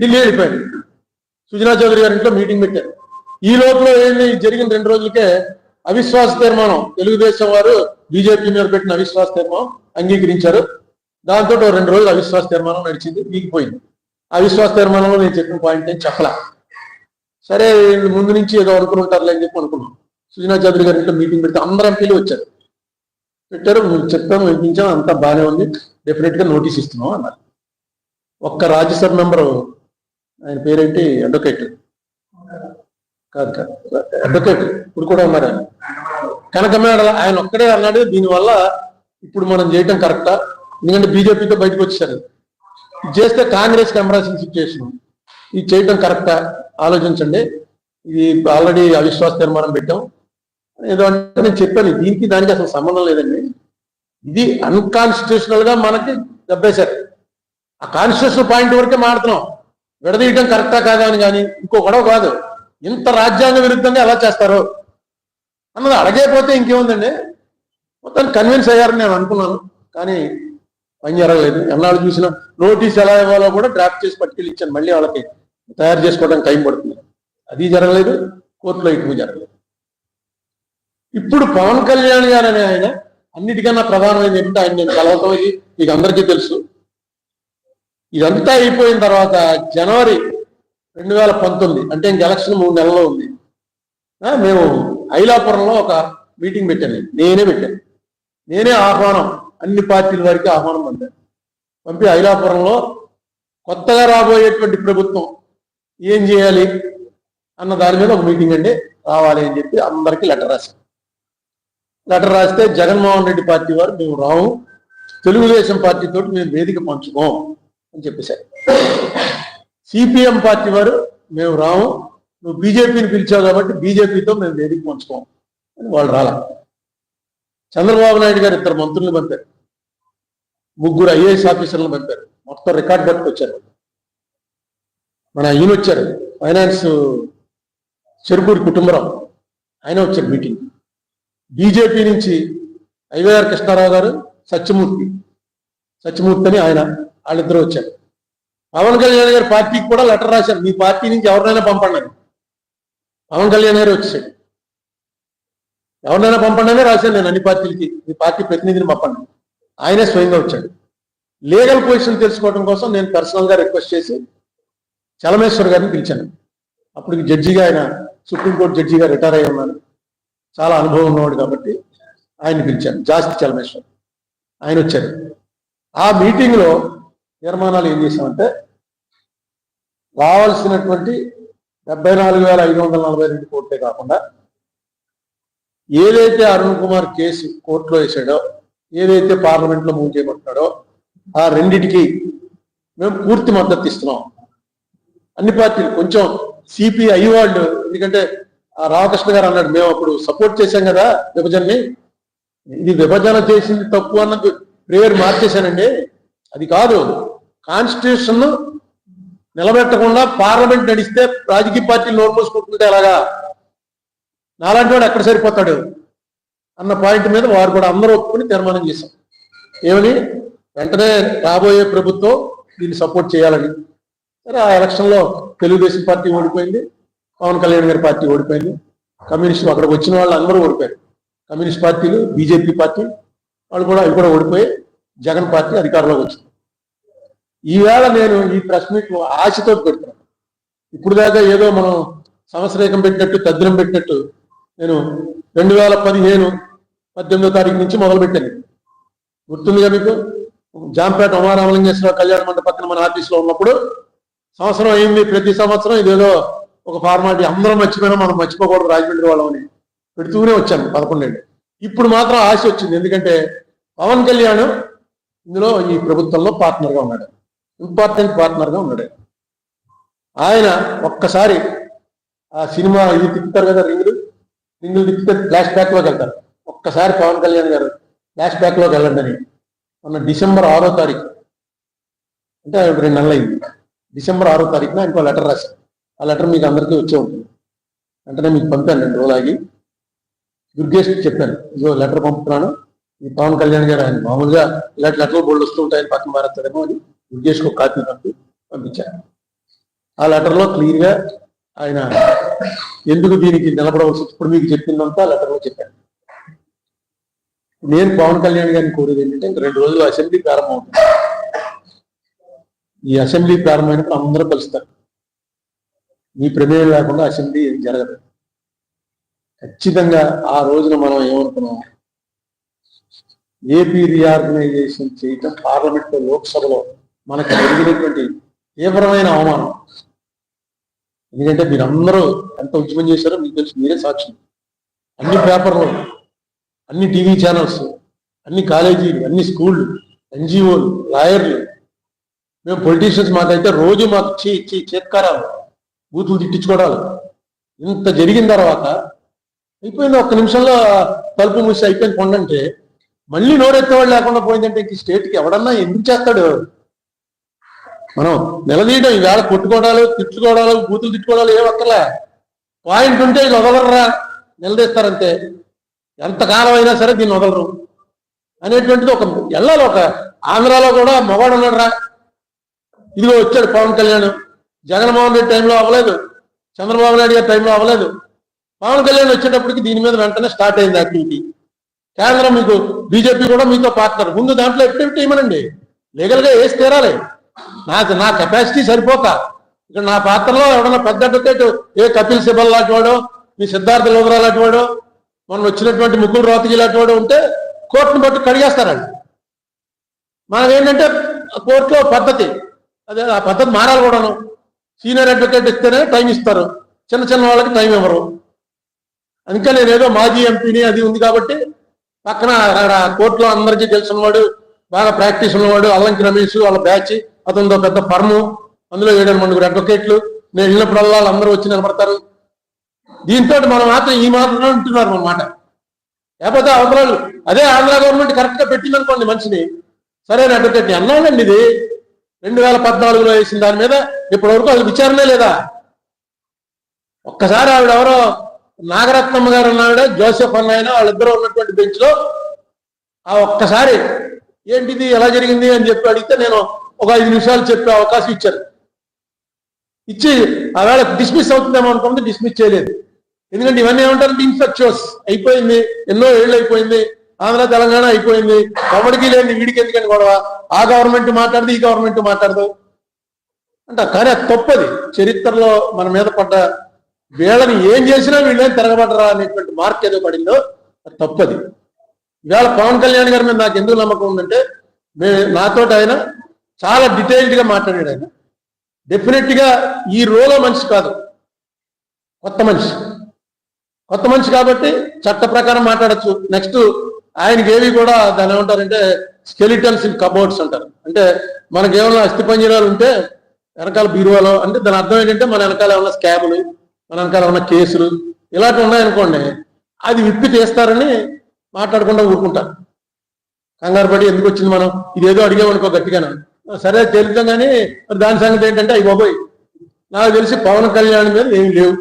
ఢిల్లీ వెళ్ళిపోయాడు. సుజనా చౌదరి గారి ఇంట్లో మీటింగ్ పెట్టారు. ఈ లోపల ఏంటి జరిగిన 2 రోజులకే అవిశ్వాస తీర్మానం, తెలుగుదేశం వారు బీజేపీ మీద పెట్టిన అవిశ్వాస తీర్మానం అంగీకరించారు. దాంతో 2 రోజులు అవిశ్వాస తీర్మానం నడిచింది, వీగిపోయింది. అవిశ్వాస తీర్మానంలో నేను చెప్పిన పాయింట్ ఏం చెప్పలా. సరే ముందు నుంచి ఏదో అనుకుని ఉంటారులే అని చెప్పి అనుకున్నాం. సుజనా చౌదరి గారి ఇంట్లో మీటింగ్ పెడితే అందరూ ఎంపీలు వచ్చారు, పెట్టారు, చెప్పాము, వినిపించాము, అంతా బాగానే ఉంది, డెఫినెట్ గా నోటీస్ ఇస్తున్నాం అన్నారు. ఒక్క రాజ్యసభ మెంబరు, ఆయన పేరేంటి, అడ్వకేట్ కాదు అడ్వకేట్, ఇప్పుడు కూడా ఉన్నారు ఆయన, కనకమేడ, ఆయన ఒక్కడే అన్నాడు దీనివల్ల ఇప్పుడు మనం చేయటం కరెక్టా, ఎందుకంటే బీజేపీతో బయటకు వచ్చేసారు, ఇది చేస్తే కాంగ్రెస్ ఎంబరాసింగ్ సిచ్యువేషన్, ఇది చేయటం కరెక్టా ఆలోచించండి, ఇది ఆల్రెడీ అవిశ్వాస తీర్మానం పెట్టాం ఏదో అంటే నేను చెప్పాను. దీనికి దానికి అసలు సంబంధం లేదండి, ఇది అన్కాన్స్టిట్యూషనల్ గా మనకి దెబ్బేశారు. ఆ కాన్స్టిట్యూషనల్ పాయింట్ వరకే మాడుతున్నాం, విడదీయటం కరెక్టా కాదా అని. కానీ ఇంకో గొడవ కాదు, ఇంత రాజ్యాంగ విరుద్ధంగా ఎలా చేస్తారు అన్నది అడగైపోతే ఇంకేముందండి. మొత్తం కన్విన్స్ అయ్యారని నేను అనుకున్నాను, కానీ పని జరగలేదు. ఎన్నాళ్ళు చూసినా నోటీస్ ఎలా ఇవ్వాలో కూడా డ్రాఫ్ట్ చేసి పట్టుకెళ్ళి ఇచ్చాను, మళ్ళీ వాళ్ళకి తయారు చేసుకోవడానికి టైం పడుతుంది. అది జరగలేదు, కోర్టులో ఇటు జరగలేదు. ఇప్పుడు పవన్ కళ్యాణ్ గారు అనే ఆయన అన్నిటికన్నా ప్రధానమైనది ఏంటంటే ఆయన నేను కలవటం, ఇది మీకు అందరికీ తెలుసు. ఇదంతా అయిపోయిన తర్వాత జనవరి 2019 అంటే ఇంక ఎలక్షన్ 3 నెలల్లో ఉంది. మేము ఐలాపురంలో ఒక మీటింగ్ పెట్టాను, నేనే ఆహ్వానం, అన్ని పార్టీల వారికి ఆహ్వానం పంపి ఐలాపురంలో కొత్తగా రాబోయేటువంటి ప్రభుత్వం ఏం చేయాలి అన్న దాని మీద ఒక మీటింగ్ అండి, రావాలి అని చెప్పి అందరికీ లెటర్ రాస్తే జగన్మోహన్ రెడ్డి పార్టీ వారు మేము రాము, తెలుగుదేశం పార్టీతో మేము వేదిక పంచుకోం అని చెప్పేశారు. సిపిఎం పార్టీ వారు మేము రాము, నువ్వు బీజేపీని పిలిచావు కాబట్టి బీజేపీతో మేము వేదిక పంచుకోం అని వాళ్ళు రాలా. చంద్రబాబు నాయుడు గారు 2 మంత్రులను పంపారు, 3 ఐఏఎస్ ఆఫీసర్లను పంపారు, మొత్తం రికార్డ్ పట్టుకొచ్చారు. మన ఈయన వచ్చారు, ఫైనాన్స్ చెరుకూరి కుటుంబరావు, ఆయన వచ్చారు మీటింగ్. బీజేపీ నుంచి ఐవైఆర్ కృష్ణారావు గారు, సత్యమూర్తి అని ఆయన, వాళ్ళిద్దరూ వచ్చారు. పవన్ కళ్యాణ్ గారి పార్టీకి కూడా లెటర్ రాశారు, మీ పార్టీ నుంచి ఎవరినైనా పంపండి అని. పవన్ కళ్యాణ్ గారు వచ్చాడు, ఎవరినైనా పంపండి అనే రాశాను నేను అన్ని పార్టీలకి, మీ పార్టీ ప్రతినిధిని పంపండి. ఆయనే స్వయంగా వచ్చాడు. లీగల్ పొజిషన్ తెలుసుకోవడం కోసం నేను పర్సనల్ గా రిక్వెస్ట్ చేసి చలమేశ్వర్ గారిని పిలిచాను. అప్పుడు జడ్జిగా ఆయన సుప్రీంకోర్టు జడ్జిగా రిటైర్ అయి ఉన్నారు, చాలా అనుభవం ఉన్నవాడు కాబట్టి ఆయన్ని పిలిచాను, జాస్తి చలమేశ్వర్. ఆయన వచ్చారు. ఆ మీటింగ్ లో తీర్మానాలు ఏం చేశామంటే, రావాల్సినటువంటి 74,542 కోట్లే కాకుండా ఏదైతే అరుణ్ కుమార్ కేసు కోర్టులో వేసాడో, ఏదైతే పార్లమెంట్ లో మూవ్ చేయబడుతున్నాడో, ఆ రెండిటికి మేము పూర్తి మద్దతు ఇస్తున్నాం. అన్ని పార్టీలు కొంచెం సిపిఐ వాళ్ళు, ఎందుకంటే ఆ రామకృష్ణ గారు అన్నాడు మేము అప్పుడు సపోర్ట్ చేశాం కదా విభజనని, ఇది విభజన చేసింది తప్పు అన్నది ప్రేయర్ మార్చేశానండి. అది కాదు, కాన్స్టిట్యూషన్ నిలబెట్టకుండా పార్లమెంట్ నడిస్తే రాజకీయ పార్టీలు నోరు మూసుకుంటుంటే ఎలాగా, నాలాంటి వాడు ఎక్కడ సరిపోతాడు అన్న పాయింట్ మీద వారు కూడా అందరూ ఒప్పుకుని తీర్మానం చేశాం. ఏమని, వెంటనే రాబోయే ప్రభుత్వం దీన్ని సపోర్ట్ చేయాలని. సరే, ఆ ఎలక్షన్లో తెలుగుదేశం పార్టీ ఓడిపోయింది, పవన్ కళ్యాణ్ గారి పార్టీ ఓడిపోయింది, కమ్యూనిస్ట్ అక్కడికి వచ్చిన వాళ్ళు అందరూ ఓడిపోయారు. కమ్యూనిస్ట్ పార్టీలు, బీజేపీ పార్టీ వాళ్ళు కూడా అవి కూడా ఓడిపోయి జగన్ పార్టీ అధికారంలోకి వచ్చింది. ఈవేళ నేను ఈ ప్రెస్ మీట్ ఆశతో పెడుతున్నాను. ఇప్పుడు దాకా ఏదో మనం సంవత్సరేకం పెట్టినట్టు తద్దినం పెట్టినట్టు నేను 2015 18వ తారీఖు నుంచి మొదలుపెట్టాను. గుర్తుందిగా మీకు, జాంపేట ఉమారామలింగేశ్వర కళ్యాణ మండపం పక్కన మన ఆఫీస్లో ఉన్నప్పుడు సంవత్సరం అయింది. ప్రతి సంవత్సరం ఇదేదో ఒక ఫార్మాలిటీ, అందరం మర్చిపోయినా మనం మర్చిపోకూడదు రాజమండ్రి వాళ్ళం అని పెడుతూనే వచ్చాను 11 ఏళ్ళు. ఇప్పుడు మాత్రం ఆశ వచ్చింది, ఎందుకంటే పవన్ కళ్యాణ్ ఇందులో ఈ ప్రభుత్వంలో పార్ట్నర్గా ఉన్నాడు, ఇంపార్టెంట్ పార్ట్నర్గా ఉన్నాడు. ఆయన ఒక్కసారి ఆ సినిమా ఇది తిప్పుతారు కదా, రింగులు తిప్పితే ఫ్లాష్ బ్యాక్లోకి వెళ్తారు. ఒక్కసారి పవన్ కళ్యాణ్ గారు ఫ్లాష్ బ్యాక్లోకి వెళ్ళండి అని మొన్న డిసెంబర్ 6వ తారీఖు, అంటే 2 నెలలు అయింది, డిసెంబర్ 6వ తారీఖున ఇంకో లెటర్ రాశారు. ఆ లెటర్ మీకు అందరికీ వచ్చే ఉంటుంది. వెంటనే మీకు పంపాను 2 రోజులు ఆగి. దుర్గేష్కి చెప్పాను, ఇదో లెటర్ పంపుతున్నాను, ఈ పవన్ కళ్యాణ్ గారు ఆయన మామూలుగా ఇలాంటి లెటర్లు బోల్డ్ వస్తూ ఉంటాయని పక్కన మారేస్తాడేమో అని దుర్గేష్కి ఒక కాపీ పంపించాను. ఆ లెటర్లో క్లియర్గా ఆయన ఎందుకు దీనికి నిలబడవలసి, ఇప్పుడు మీకు చెప్పిందంతా లెటర్లో చెప్పాను. నేను పవన్ కళ్యాణ్ గారిని కోరేది ఏంటంటే, ఇంక 2 రోజులు అసెంబ్లీ ప్రారంభం అవుతుంది. ఈ అసెంబ్లీ ప్రారంభమైనప్పుడు అందరూ కలుస్తారు. మీ ప్రమేయం లేకుండా అసెంబ్లీ ఏం జరగదు. ఖచ్చితంగా ఆ రోజున మనం ఏమనుకున్నాం, ఏపీ రీఆర్గనైజేషన్ చేయటం పార్లమెంట్లో, లోక్సభలో మనకు జరిగినటువంటి తీవ్రమైన అవమానం. ఎందుకంటే మీరందరూ ఎంత ఉద్యమం చేశారో మీకు తెలుసు, మీరే సాక్షి. అన్ని పేపర్లు, అన్ని టీవీ ఛానల్స్, అన్ని కాలేజీలు, అన్ని స్కూళ్ళు, ఎన్జిఓలు, లాయర్లు, మేము పొలిటీషియన్స్ మాకైతే రోజు మాకు చేత్కారాలు, బూతులు తిట్టించుకోవడాలు. ఇంత జరిగిన తర్వాత అయిపోయింది, 1 నిమిషంలో తలుపు మూసి అయిపోయింది కొండంటే, మళ్ళీ నోరెత్తేవాళ్ళు లేకుండా పోయిందంటే ఇంక స్టేట్కి ఎవడన్నా ఎందుకు చేస్తాడు? మనం నిలదీయడం, ఈవేళ కొట్టుకోవడాలు, తిట్టుకోవడాలు, బూతులు తిట్టుకోవడాలు ఏ ఒక్కలే, పాయింట్ ఉంటే ఇది వదలరా, నిలదీస్తారంతే. ఎంతకాలం అయినా సరే దీన్ని వదలరు అనేటువంటిది ఒక వెళ్ళాలి. ఒక ఆంధ్రాలో కూడా మగవాడు ఉన్నాడు రా, ఇదిగో వచ్చాడు పవన్ కళ్యాణ్. జగన్మోహన్ రెడ్డి టైంలో అవ్వలేదు, చంద్రబాబు నాయుడు గారి టైంలో అవ్వలేదు. పవన్ కళ్యాణ్ వచ్చేటప్పటికి దీని మీద వెంటనే స్టార్ట్ అయింది యాక్టివిటీ. కేంద్రం మీకు బీజేపీ కూడా మీతో పార్ట్నర్. ముందు దాంట్లో ఎఫెక్టివిటీ ఇవ్వనండి, లీగల్గా వేసి తీరాలి. నా కెపాసిటీ సరిపోక ఇక్కడ నా పాత్రలో ఎవడన్నా పెద్ద అడ్వకేట్, ఏ కపిల్ సిబల్ లాంటి వాడు, మీ సిద్ధార్థ లోదరా లాంటి వాడు, మొన్న వచ్చినటువంటి ముకుల్ రోహత్గి లాంటి వాడు ఉంటే కోర్టును బట్టి కడిగేస్తారండి. మనం ఏంటంటే కోర్టులో పద్ధతి, అదే ఆ పద్ధతి మారాలి కూడాను. సీనియర్ అడ్వకేట్ ఇస్తేనే టైం ఇస్తారు, చిన్న చిన్న వాళ్ళకి టైం ఇవ్వరు. అందుకే నేను ఏదో మాజీ ఎంపీని అది ఉంది కాబట్టి పక్కన కోర్టులో అందరికీ తెలిసిన వాడు, బాగా ప్రాక్టీస్ ఉన్నవాడు, అల్లంకి రమేష్ వాళ్ళ బ్యాచ్, అతనితో పెద్ద ఫర్ము, అందులో 7-8 అడ్వకేట్లు. నేను వెళ్ళినప్పుడల్లా వాళ్ళందరూ వచ్చి నిలబడతారు. దీంతో మనం మాత్రం ఈ మాత్రం ఉంటున్నారు అన్నమాట. లేకపోతే అవతరాలు అదే ఆంధ్ర గవర్నమెంట్ కరెక్ట్గా పెట్టిందనుకోండి మనిషిని, సరైన అడ్వకేట్ని అన్నాడండి. ఇది 2014లో వేసిన దాని మీద ఇప్పటివరకు అది విచారణే లేదా. ఒక్కసారి ఆవిడెవరో నాగరత్నమ్మ గారు అన్నావిడ, జోసెఫ్ అన్నాయన, వాళ్ళిద్దరూ ఉన్నటువంటి బెంచ్ లో ఆ ఒక్కసారి ఏంటిది ఎలా జరిగింది అని చెప్పి అడిగితే నేను ఒక 5 నిమిషాలు చెప్పే అవకాశం ఇచ్చారు. ఇచ్చి ఆవేళ డిస్మిస్ అవుతుందేమో అనుకుంటే డిస్మిస్ చేయలేదు. ఎందుకంటే ఇవన్నీ ఏమంటారంటే ఇన్ఫెక్చువస్ అయిపోయింది, ఎన్నో ఏళ్ళు అయిపోయింది, ఆంధ్ర తెలంగాణ అయిపోయింది, ఎవరికి లేని వీడికి ఎందుకని గొడవ, ఆ గవర్నమెంట్ మాట్లాడదు, ఈ గవర్నమెంట్ మాట్లాడదు అంట. కానీ అది తప్పది. చరిత్రలో మన మీద పడ్డ వీళ్ళని ఏం చేసినా వీళ్ళేం తిరగబడరా అనేటువంటి మార్క్ ఏదో పడిందో అది తప్పది. ఇవాళ పవన్ కళ్యాణ్ గారి మీద నాకు ఎందుకు నమ్మకం ఉందంటే, నాతో ఆయన చాలా డీటెయిల్డ్గా మాట్లాడాడు. ఆయన డెఫినెట్గా ఈ రోలో మనిషి కాదు, కొత్త మనిషి కాబట్టి చట్ట ప్రకారం మాట్లాడచ్చు. నెక్స్ట్ ఆయనకి ఏవి కూడా దాని ఏమంటారంటే స్కెలిటన్స్ ఇన్ కబోర్డ్స్ అంటారు. అంటే మనకేమన్నా అస్థిపంజరాలు ఉంటే వెనకాల బీరువాలో అంటే దాని అర్థం ఏంటంటే మన వెనకాల ఉన్న స్కాములు, మన వెనకాల ఉన్న కేసులు ఇలాంటివి ఉన్నాయనుకోండి, అది విప్పి తీస్తారని మాట్లాడకుండా ఊరుకుంటారు. కంగారు పడి ఎందుకు వచ్చింది మనం ఇదేదో అడిగామనుకో గట్టిగానే, సరే తెలుద్దాం కానీ మరి దాని సంగతి ఏంటంటే అవి బాబోయ్ నాకు తెలిసి పవన్ కళ్యాణ్ మీద ఏమి లేవు.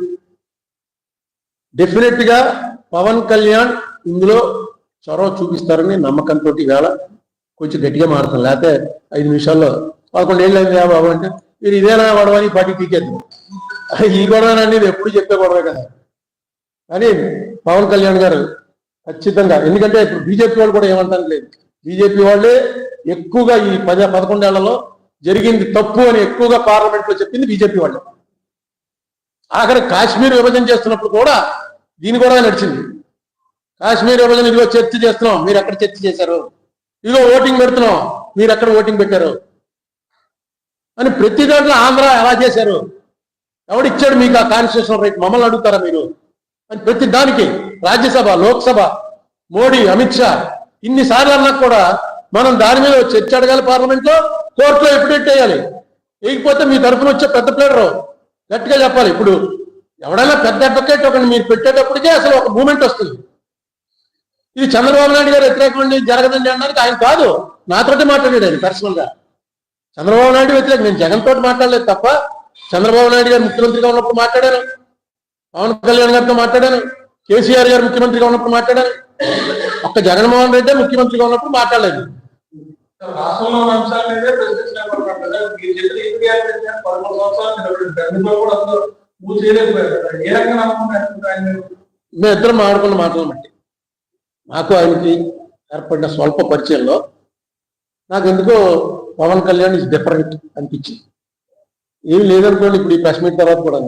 డెఫినెట్ గా పవన్ కళ్యాణ్ ఇందులో చొరవ చూపిస్తారని నమ్మకంతో వేళ కొంచెం గట్టిగా మారుతాం. లేకపోతే 5 నిమిషాల్లో 11 ఏళ్ళు అయింది బాబు అంటే మీరు ఇదేనా గొడవని పార్టీ పీకేద్దాం. ఈ గొడవ అనేది ఎప్పుడు చెప్పే గొడవే కదా. కానీ పవన్ కళ్యాణ్ గారు ఖచ్చితంగా, ఎందుకంటే ఇప్పుడు బీజేపీ వాళ్ళు కూడా ఏమంటారు లేదు, బీజేపీ వాళ్ళే ఎక్కువగా ఈ 11 ఏళ్లలో జరిగింది తప్పు అని ఎక్కువగా పార్లమెంట్ లో చెప్పింది బీజేపీ వాళ్ళు. ఆఖరి కాశ్మీర్ విభజన చేస్తున్నప్పుడు కూడా దీని కూడా నడిచింది. కాశ్మీర్ విభజన ఇదిగో చర్చ చేస్తున్నాం, మీరు ఎక్కడ చర్చ చేశారు, ఇదిగో ఓటింగ్ పెడుతున్నాం, మీరు ఎక్కడ ఓటింగ్ పెట్టారు అని ప్రతి దాంట్లో ఆంధ్ర ఎలా చేశారు, ఎవడిచ్చాడు మీకు ఆ కాన్స్టిట్యూషన్ రైట్, మమ్మల్ని అడుగుతారా మీరు అని ప్రతి దానికి రాజ్యసభ, లోక్సభ, మోడీ, అమిత్ షా ఇన్నిసార్లు అన్నా కూడా మనం దాని మీద చర్చ అడగాలి, పార్లమెంట్ లో, కోర్టులో ఎప్పుడు వేయాలి. వేయకపోతే మీ తరఫున వచ్చే పెద్ద ప్లేడరు గట్టిగా చెప్పాలి. ఇప్పుడు ఎవడైనా పెద్ద అడ్వకేట్ ఒకటి మీరు పెట్టేటప్పటికే అసలు ఒక మూమెంట్ వస్తుంది. ఇది చంద్రబాబు నాయుడు గారు వ్యతిరేకంగా జరగదండి అనడానికి ఆయన కాదు, నాతోటి మాట్లాడాడు ఆయన పర్సనల్ గా. చంద్రబాబు నాయుడు వ్యతిరేకం, నేను జగన్ తోటి మాట్లాడలేదు తప్ప చంద్రబాబు నాయుడు గారు ముఖ్యమంత్రిగా ఉన్నప్పుడు మాట్లాడాను, పవన్ కళ్యాణ్ గారితో మాట్లాడాను, కేసీఆర్ గారు ముఖ్యమంత్రిగా ఉన్నప్పుడు మాట్లాడాను, ఒక్క జగన్మోహన్ రెడ్డి ముఖ్యమంత్రిగా ఉన్నప్పుడు మాట్లాడలేదు. రాష్ట్రంలో అంశాల మీదే మేము ఇద్దరం ఆడుకున్న మాటలు బట్టి నాకు ఆయనకి ఏర్పడిన స్వల్ప పరిచయంలో నాకు ఎందుకో పవన్ కళ్యాణ్ ఇస్ డిఫరెంట్ అనిపించింది. ఏమి లేదనుకోండి, ఇప్పుడు ఈ ప్రెస్ మీట్ తర్వాత కూడా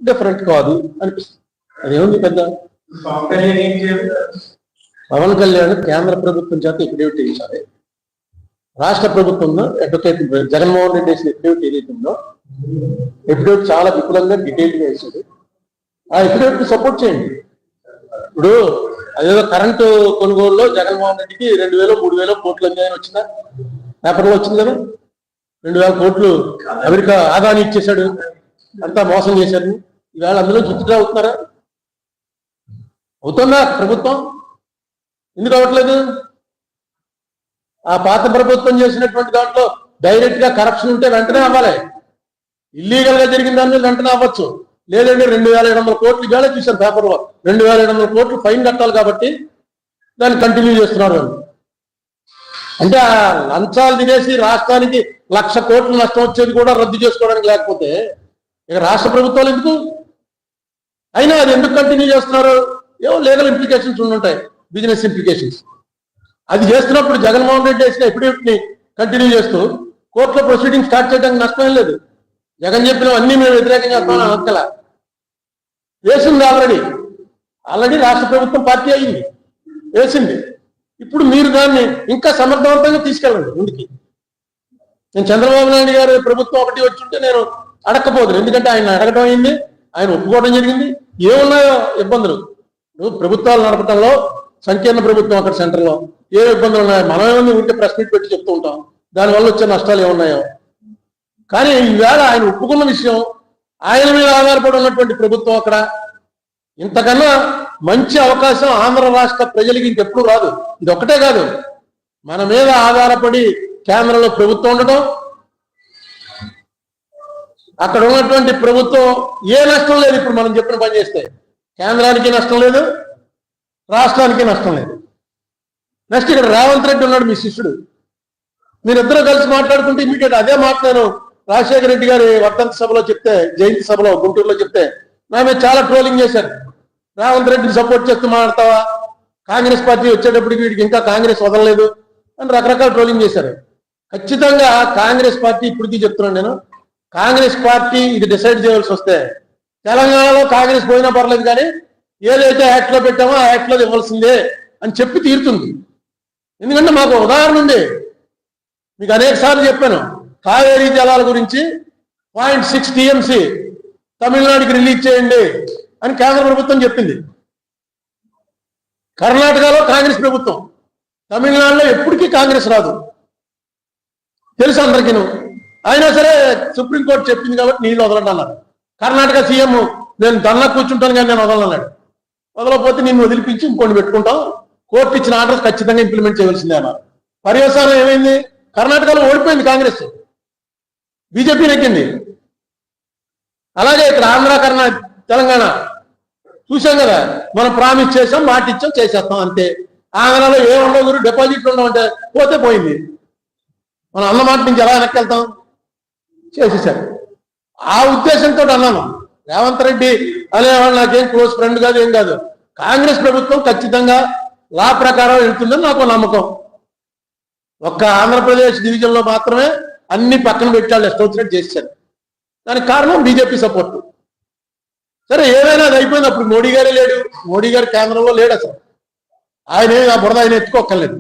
డిఫరెంట్ కాదు అనిపిస్తుంది. అదేముంది పెద్ద. పవన్ కళ్యాణ్ కేంద్ర ప్రభుత్వం చేత ఎఫిడేవిట్ వేయించాలి, రాష్ట్ర ప్రభుత్వంలో అడ్వకేట్ జగన్మోహన్ రెడ్డి వేసిన ఎఫిడేవిట్ ఏదైతే ఉందో ఎఫిడేవిట్ చాలా విపులంగా డీటెయిల్గా వేసాడు. ఆ ఎఫిడేవిట్ సపోర్ట్ చేయండి. ఇప్పుడు అదేదో కరెంటు కొనుగోలులో జగన్మోహన్ రెడ్డికి 2,000 3,000 కోట్లు అన్యాయం వచ్చిందా, పేపర్లో వచ్చింది కదా. 2,000 కోట్లు అమెరికా ఆదాని ఇచ్చేశాడు, అంతా మోసం చేశారు. ఈవేళ అందులో చిత్తుగా అవుతున్నారా? అవుతుందా ప్రభుత్వం? ఎందుకు అవ్వట్లేదు? ఆ పాత ప్రభుత్వం చేసినటువంటి దాంట్లో డైరెక్ట్ గా కరప్షన్ ఉంటే వెంటనే అవ్వాలి, ఇల్లీగల్ గా జరిగిన దాని మీద వెంటనే అవ్వచ్చు. లేదంటే 2,700 కోట్లు ఇవాళ చూశాను పేపర్లో, 2,700 కోట్లు ఫైన్ కట్టాలి కాబట్టి దాన్ని కంటిన్యూ చేస్తున్నారు. అంటే ఆ లంచాలు తినేసి రాష్ట్రానికి 1,00,000 కోట్లు నష్టం వచ్చేది కూడా రద్దు చేసుకోవడానికి లేకపోతే ఇక రాష్ట్ర ప్రభుత్వాలు ఎందుకు? అయినా అది ఎందుకు కంటిన్యూ చేస్తున్నారు? ఏవో లీగల్ ఇంప్లికేషన్స్ ఉండుంటాయి, బిజినెస్ ఇంప్లికేషన్స్. అది చేస్తున్నప్పుడు జగన్మోహన్ రెడ్డి వేసిన ఎఫిడేవిట్ ని కంటిన్యూ చేస్తూ కోర్టులో ప్రొసీడింగ్ స్టార్ట్ చేయడానికి నష్టం లేదు. జగన్ చెప్పిన అన్ని మేము వ్యతిరేకం చేస్తామని అనక్కల, వేసింది ఆల్రెడీ రాష్ట్ర ప్రభుత్వం పార్టీ అయింది, వేసింది. ఇప్పుడు మీరు దాన్ని ఇంకా సమర్థవంతంగా తీసుకెళ్ళండి ముందుకి. నేను చంద్రబాబు నాయుడు గారు ప్రభుత్వం ఒకటి వచ్చుంటే నేను అడగకపోదును, ఎందుకంటే ఆయన అడగడం అయింది, ఆయన ఒప్పుకోవడం జరిగింది. ఏమున్నాయో ఇబ్బందులు, ప్రభుత్వాలు నడపడంలో సంకీర్ణ ప్రభుత్వం అక్కడ సెంటర్లో ఏ ఇబ్బందులు ఉన్నాయో మనమేమీ ఉంటే ప్రెస్ మీట్ పెట్టి చెప్తూ ఉంటాం, దానివల్ల వచ్చే నష్టాలు ఏమున్నాయో. కానీ ఈవేళ ఆయన ఒప్పుకున్న విషయం, ఆయన మీద ఆధారపడి ఉన్నటువంటి ప్రభుత్వం అక్కడ, ఇంతకన్నా మంచి అవకాశం ఆంధ్ర రాష్ట్ర ప్రజలకి ఇంకెప్పుడు రాదు. ఇది ఒక్కటే కాదు, మన మీద ఆధారపడి కేంద్రంలో ప్రభుత్వం ఉండటం, అక్కడ ఉన్నటువంటి ప్రభుత్వం ఏ నష్టం లేదు. ఇప్పుడు మనం చెప్పిన పని చేస్తే కేంద్రానికి నష్టం లేదు, రాష్ట్రానికి నష్టం లేదు. నెక్స్ట్ ఇక్కడ రేవంత్ రెడ్డి ఉన్నాడు, మీ శిష్యుడు. మీరిద్దరూ కలిసి మాట్లాడుకుంటే ఇమీడియట్ అదే మాట నేను రాజశేఖర రెడ్డి గారి వర్ధంతి సభలో చెప్తే, జయంతి సభలో గుంటూరులో చెప్తే నా మీద చాలా ట్రోలింగ్ చేశారు. రేవంత్ రెడ్డిని సపోర్ట్ చేస్తూ మాట్లాడతావా, కాంగ్రెస్ పార్టీ వచ్చేటప్పటికి వీడికి ఇంకా కాంగ్రెస్ వదలలేదు అని రకరకాల ట్రోలింగ్ చేశారు. ఖచ్చితంగా కాంగ్రెస్ పార్టీ ఇప్పటికీ చెప్తున్నాను నేను, కాంగ్రెస్ పార్టీ ఇది డిసైడ్ చేయాల్సి వస్తే తెలంగాణలో కాంగ్రెస్ పోయినా పర్లేదు, కానీ ఏదైతే యాక్ట్ లో పెట్టామో ఆ యాక్ట్ లో ఇవ్వాల్సిందే అని చెప్పి తీరుతుంది. ఎందుకంటే మాకు ఉదాహరణ ఉంది, మీకు అనేక సార్లు చెప్పాను. కావేరీ జలాల గురించి 0.6 TMC తమిళనాడుకి రిలీజ్ చేయండి అని కేంద్ర ప్రభుత్వం చెప్పింది. కర్ణాటకలో కాంగ్రెస్ ప్రభుత్వం, తమిళనాడులో ఎప్పటికీ కాంగ్రెస్ రాదు, తెలుసు అందరికీ. అయినా సరే సుప్రీంకోర్టు చెప్పింది కాబట్టి నీళ్ళు వదలండి అన్నారు. కర్ణాటక సీఎం నేను ధర్నా కూర్చుంటాను కానీ నేను వదలన్నాడు. వదలకపోతే నిన్ను వదిలిపించి ఇంకోటి పెట్టుకుంటాం, కోర్టు ఇచ్చిన ఆర్డర్స్ ఖచ్చితంగా ఇంప్లిమెంట్ చేయవలసిందే అన్నారు. పర్యవసానం ఏమైంది? కర్ణాటకలో ఓడిపోయింది కాంగ్రెస్, బీజేపీ నెగ్గింది. అలాగే ఇక్కడ ఆంధ్ర తెలంగాణ చూసాం కదా, మనం ప్రామిస్ చేసాం, మాట ఇచ్చాం, చేసేస్తాం అంతే. ఆంధ్రాలో ఏముండవు, డిపాజిట్లు ఉండవు అంటే పోతే పోయింది. మనం అన్న మాట నుంచి ఎలా వెనక్కి వెళ్తాం? చేసేసారు. ఆ ఉద్దేశంతో అన్నాను, రేవంత్ రెడ్డి అనేవాళ్ళు నాకేం క్లోజ్ ఫ్రెండ్ కాదు, ఏం కాదు. కాంగ్రెస్ ప్రభుత్వం ఖచ్చితంగా లా ప్రకారం వెళ్తుందని నాకు నమ్మకం. ఒక్క ఆంధ్రప్రదేశ్ డివిజన్ లో మాత్రమే అన్ని పక్కన పెట్టాలి, ఎస్టోసియేట్ చేశారు. దానికి కారణం బీజేపీ సపోర్ట్. సరే ఏదైనా అది అయిపోయింది. అప్పుడు మోడీ గారే లేడు, మోడీ గారు కేంద్రంలో లేడు అసలు. ఆయనే ఆ బురద ఆయన ఎత్తుకోక్కర్లేదు.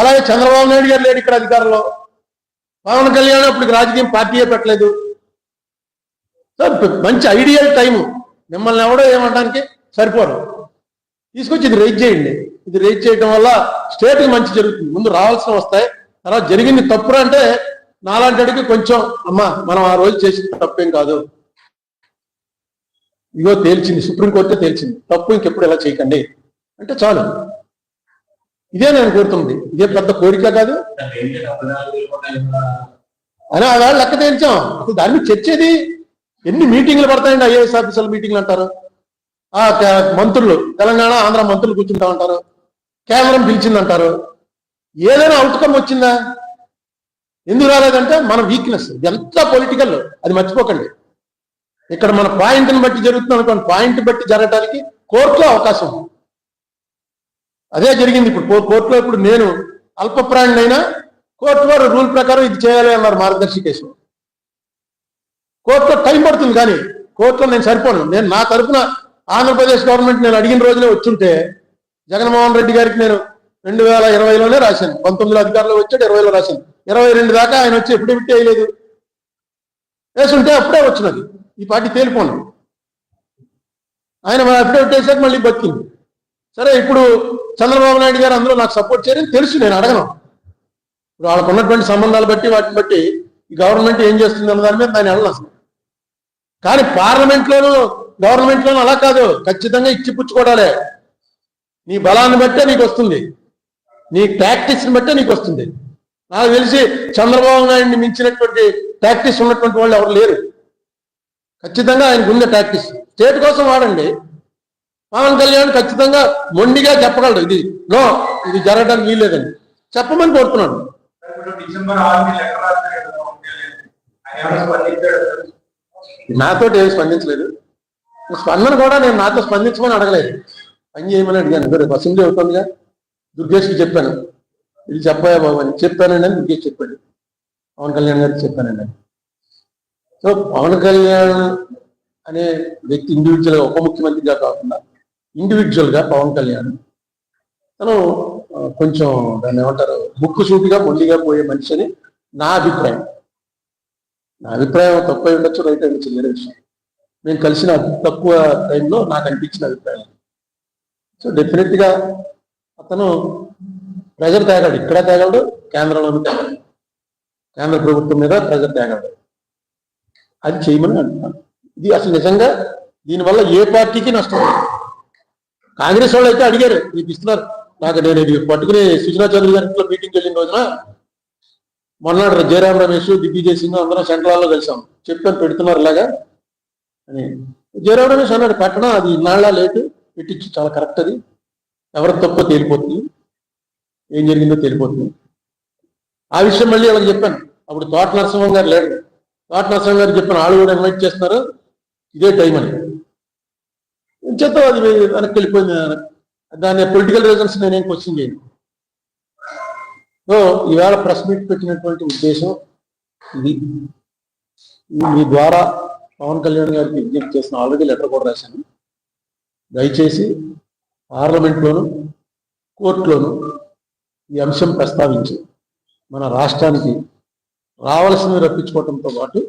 అలాగే చంద్రబాబు నాయుడు గారు లేడు ఇక్కడ అధికారంలో. పవన్ కళ్యాణ్ అప్పుడు రాజకీయం పార్టీయే పెట్టలేదు. మంచి ఐడియల్ టైము, మిమ్మల్ని ఎవడో ఏమంటానికి సరిపోరు. తీసుకొచ్చి ఇది రైజ్ చేయండి. ఇది రైజ్ చేయడం వల్ల స్టేట్కి మంచి జరుగుతుంది. ముందు రావాల్సిన వస్తాయి, తర్వాత జరిగింది తప్పురా అంటే నాలాంటికి కొంచెం అమ్మా మనం ఆ రోజు చేసిన తప్పేం కాదు, ఇగో తేల్చింది, సుప్రీంకోర్టే తేల్చింది, తప్పు ఇంకెప్పుడు ఎలా చేయకండి అంటే చాలు. ఇదే నేను కోరుతుంది. ఇదే పెద్ద కోరిక కాదు అని ఆ వేళ లెక్క తేల్చాం. అసలు దాని మీద చర్చేది ఎన్ని మీటింగ్లు పడతాయండి? ఐఏఎస్ ఆఫీసర్ల మీటింగ్లు అంటారు, ఆ మంత్రులు తెలంగాణ ఆంధ్ర మంత్రులు కూర్చుంటా ఉంటారు, కేంద్రం పిలిచిందంటారు. ఏదైనా అవుట్కమ్ వచ్చిందా? ఎందుకు రాలేదంటే మన వీక్నెస్. ఎంత పొలిటికల్ అది మర్చిపోకండి. ఇక్కడ మన పాయింట్ని బట్టి జరుగుతుంది అనుకోండి, పాయింట్ బట్టి జరగడానికి కోర్టులో అవకాశం ఉంది. అదే జరిగింది ఇప్పుడు కోర్టులో. ఇప్పుడు నేను అల్పప్రాణినైనా కోర్టు వారు రూల్ ప్రకారం ఇది చేయాలి అన్నారు మార్గదర్శికేశం. కోర్టులో టైం పడుతుంది, కానీ కోర్టులో నేను సరిపోను. నేను నా తరఫున ఆంధ్రప్రదేశ్ గవర్నమెంట్ నేను అడిగిన రోజునే వచ్చుంటే జగన్మోహన్ రెడ్డి గారికి నేను 2020లోనే రాశాను. 19లో అధికారంలో వచ్చాడు, 20లో రాశాను. 22 దాకా ఆయన వచ్చి ఎప్పుడు వేయలేదు. వేసుంటే అప్పుడే వచ్చినది ఈ పార్టీ తేలిపోను. ఆయన అఫిడవిట్ వేసాక మళ్ళీ బతికింది. సరే ఇప్పుడు చంద్రబాబు నాయుడు గారు అందులో నాకు సపోర్ట్ చేయరని తెలుసు, నేను అడగను. ఇప్పుడు వాళ్ళకు ఉన్నటువంటి సంబంధాలు బట్టి వాటిని బట్టి ఈ గవర్నమెంట్ ఏం చేస్తుంది అన్న దాని మీద దాన్ని వెళ్ళను అసలు. కానీ పార్లమెంట్లోనూ గవర్నమెంట్లోనూ అలా కాదు, ఖచ్చితంగా ఇచ్చిపుచ్చుకోవడాలే. నీ బలాన్ని బట్టే నీకు వస్తుంది, నీ టాక్టిక్స్ని బట్టే నీకు వస్తుంది. నాకు తెలిసి చంద్రబాబు నాయుడిని మించినటువంటి టాక్టిక్స్ ఉన్నటువంటి వాళ్ళు ఎవరు లేరు. ఖచ్చితంగా ఆయనకు ఉంది టాక్టిక్స్. స్టేట్ కోసం వాడండి. పవన్ కళ్యాణ్ ఖచ్చితంగా మొండిగా చెప్పగలడు, ఇది నో, ఇది జరగడానికి వీల్లేదని చెప్పమని కోరుతున్నాను. నాతోటి ఏమి స్పందించలేదు. స్పందన కూడా నేను నాతో స్పందించమని అడగలేదు, పని చేయమని అడిగాను. రేపు అసెంబ్లీ అవుతుందిగా, దుర్గేష్కి చెప్పాను, ఇది చెప్పాయా బాబు అని చెప్పానండి అని దుర్గేష్ చెప్పాడు. పవన్ కళ్యాణ్ గారికి చెప్పానండి. సో పవన్ కళ్యాణ్ అనే వ్యక్తి ఇండివిజువల్గా, ఉప ముఖ్యమంత్రిగా కాకుండా ఇండివిజువల్గా పవన్ కళ్యాణ్ తను కొంచెం దాన్ని ఏమంటారు, ముక్కు సూటిగా మొండిగా పోయే మనిషి అని నా అభిప్రాయం. నా అభిప్రాయం తప్పై ఉండొచ్చు, రైట్ ఉండొచ్చు, వేరే విషయం. మేము కలిసిన తక్కువ టైంలో నాకు అనిపించిన అభిప్రాయం. సో డెఫినెట్గా అతను ప్రెజర్ తేగలడు, ఇక్కడ తేగలడు, కేంద్రంలోనూ తేగలడు. కేంద్ర ప్రభుత్వం మీద ప్రెజర్ తేగలడు. అది చేయమని అంటున్నాను. ఇది అసలు నిజంగా దీనివల్ల ఏ పార్టీకి నష్టం లేదు. కాంగ్రెస్ వాళ్ళు అయితే అడిగారు, మీకు ఇస్తున్నారు. నాకు నేను ఇది పట్టుకుని సుజనా చౌదరి గారి మీటింగ్కి వెళ్ళిన రోజున మొన్నటి జయరాం రమేష్, దిగ్విజయ్ సింగ్ అందరం సెంట్రల్లో కలిసాం. చెప్పాను పెడుతున్నారు ఇలాగా అని. జయరాం రమేష్ అన్నాడు, పెట్టడం అది ఇన్నాళ్ళ లేటు, పెట్టించి చాలా కరెక్ట్, అది ఎవరికి తప్పో తేలిపోతుంది, ఏం జరిగిందో తేలిపోతుంది. ఆ విషయం మళ్ళీ వాళ్ళకి చెప్పాను. అప్పుడు తోట నరసింహం గారు లేడు. తోట నరసింహం గారికి చెప్పాను, వాళ్ళు కూడా ఇన్వైట్ చేస్తున్నారు, ఇదే టైం అని. చేద్దాం, అది వెనక్కి వెళ్ళిపోయింది. దాని పొలిటికల్ రీజన్స్ నేనేం క్వశ్చన్ చేయను. సో ఈవేళ ప్రెస్ మీట్ పెట్టినటువంటి ఉద్దేశం ఇది. మీ ద్వారా పవన్ కళ్యాణ్ గారికి విజ్ఞప్తి చేసిన, ఆల్రెడీ లెటర్ కూడా రాశాను. దయచేసి పార్లమెంట్లోను కోర్టులోను ఈ అంశం ప్రస్తావించి మన రాష్ట్రానికి రావాల్సినవి రప్పించుకోవడంతో పాటు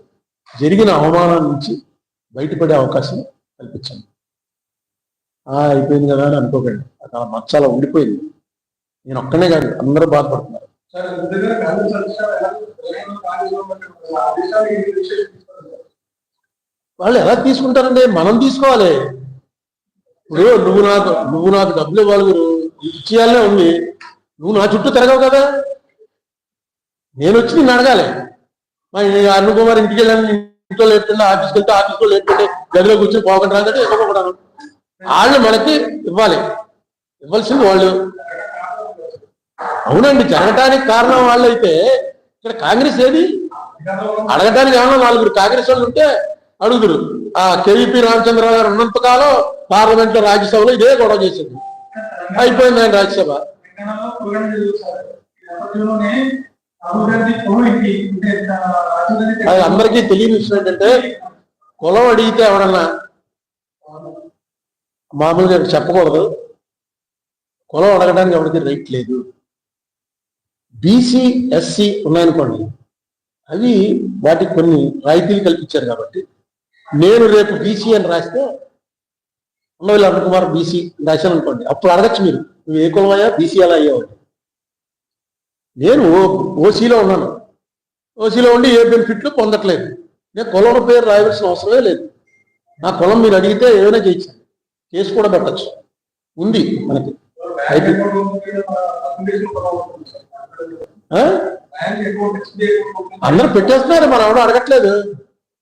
జరిగిన అవమానాల నుంచి బయటపడే అవకాశం కల్పించండి. అయిపోయింది కదా అని అనుకోకండి, అక్కడ మచ్చాల ఉండిపోయింది. నేను ఒక్కనే కాదు, అందరూ బాధపడుతున్నారు. సార్ ఇంటి దగ్గర గాంధీ సంస్థలు ఎలా ఆదేశాలు ఏంటి విషయం తీసుకోవాలి. వాళ్ళు ఎలా తీసుకుంటారండి? మనం తీసుకోవాలి. ఇప్పుడు నువ్వు నాకు డబ్బులు ఇవ్వాలి, గురు ఇచ్చేయాలనే ఉంది. నువ్వు నా చుట్టూ తిరగవు కదా, నేను వచ్చి నిన్ను అడగాలి. మా అరుణ్ కుమార్ ఇంటికి వెళ్ళాను, ఇంట్లో లేకుండా ఆఫీస్కి వెళ్తే ఆఫీస్లో లేకుంటే గదిలో కూర్చొని పోకుండా అంటే ఇవ్వకూడదు. వాళ్ళు మనకి ఇవ్వాలి, ఇవ్వాల్సింది వాళ్ళు. అవునండి, జరగటానికి కారణం వాళ్ళు అయితే ఇక్కడ కాంగ్రెస్ ఏది అడగటానికి? ఏమన్నా 4 కాంగ్రెస్ వాళ్ళు ఉంటే అడుగుదురు. ఆ కేవీపీ రామచంద్రరావు గారు ఉన్నంతకాలం పార్లమెంట్ లో రాజ్యసభలో ఇదే గొడవ చేసింది. అయిపోయింది ఆయన రాజ్యసభ. అది అందరికీ తెలియని విషయం ఏంటంటే, కులం అడిగితే ఎవడన్నా మామూలుగా చెప్పకూడదు. కులం అడగడానికి ఎవరికి రైట్ లేదు. బీసీ ఎస్సీ ఉన్నాయనుకోండి, అవి వాటికి కొన్ని రాయితీలు కల్పించారు కాబట్టి నేను రేపు బీసీ అని రాస్తే ఉండవల్లి అరుణ్ కుమార్ బీసీ రాశాను అనుకోండి, అప్పుడు అడగచ్చు మీరు, నువ్వు ఏ కులమయ్యా, బీసీ అలా అయ్యావు. నేను ఓసీలో ఉన్నాను, ఓసీలో ఉండి ఏ బెనిఫిట్లు పొందట్లేదు. నేను కులం పేరు రాయవలసిన అవసరమే లేదు. నా కులం మీరు అడిగితే ఏమైనా చేయొచ్చు, కేసు కూడా పెట్టచ్చు, ఉంది మనకి. అయితే అందరూ పెట్టేస్తున్నారు, మనం ఎవడో అడగట్లేదు.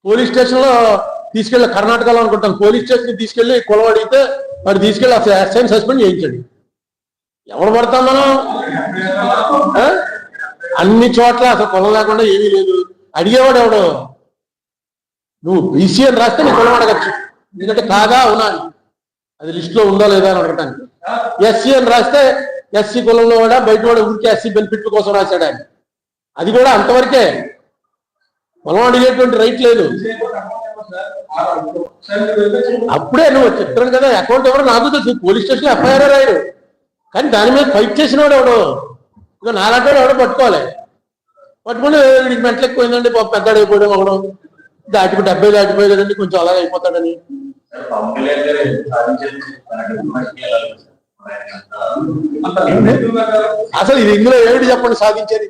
పోలీస్ స్టేషన్ లో తీసుకెళ్ళి, కర్ణాటకలో అనుకుంటాను, పోలీస్ స్టేషన్ తీసుకెళ్లి కులం అడిగితే మరి తీసుకెళ్ళి అసలు ఎస్ఐని సస్పెండ్ చేయించండి. ఎవడు పడతాం మనం? అన్ని చోట్ల అసలు కులం లేకుండా ఏమీ లేదు. అడిగేవాడు ఎవడు? నువ్వు బీసీ అని రాస్తే నీ కులం అడగచ్చు, ఎందుకంటే కాదా అవునా అది లిస్ట్ లో ఉందా లేదా అని అడగటానికి. ఎస్సీ అని రాస్తే ఎస్సీ కులంలో కూడా బయట కూడా ఊరికే ఎస్సీ బెనిఫిట్ల కోసం రాశాడు ఆయన, అది కూడా అంతవరకే. కులం అడిగేటువంటి రైట్ లేదు. అప్పుడే నువ్వు చెప్తాను కదా, అకౌంట్ ఎవరో నాకు తెలుసు, పోలీస్ స్టేషన్ ఎఫ్ఐఆర్ రాయరు, కానీ దాని మీద ఫైట్ చేసిన వాడు ఎవడు? ఇక నాలాంటి వాడు ఎవడో పట్టుకోవాలి. పట్టుకుని వీడికి మెంటలు ఎక్కువైందండి, పెద్ద అయిపోయాడు ఒకడు, దాటిపోయి 70 దాటిపోయి కదండి, కొంచెం అలాగే అయిపోతాడని. అసలు ఇది ఇందులో ఏమిటి చెప్పండి సాధించేది?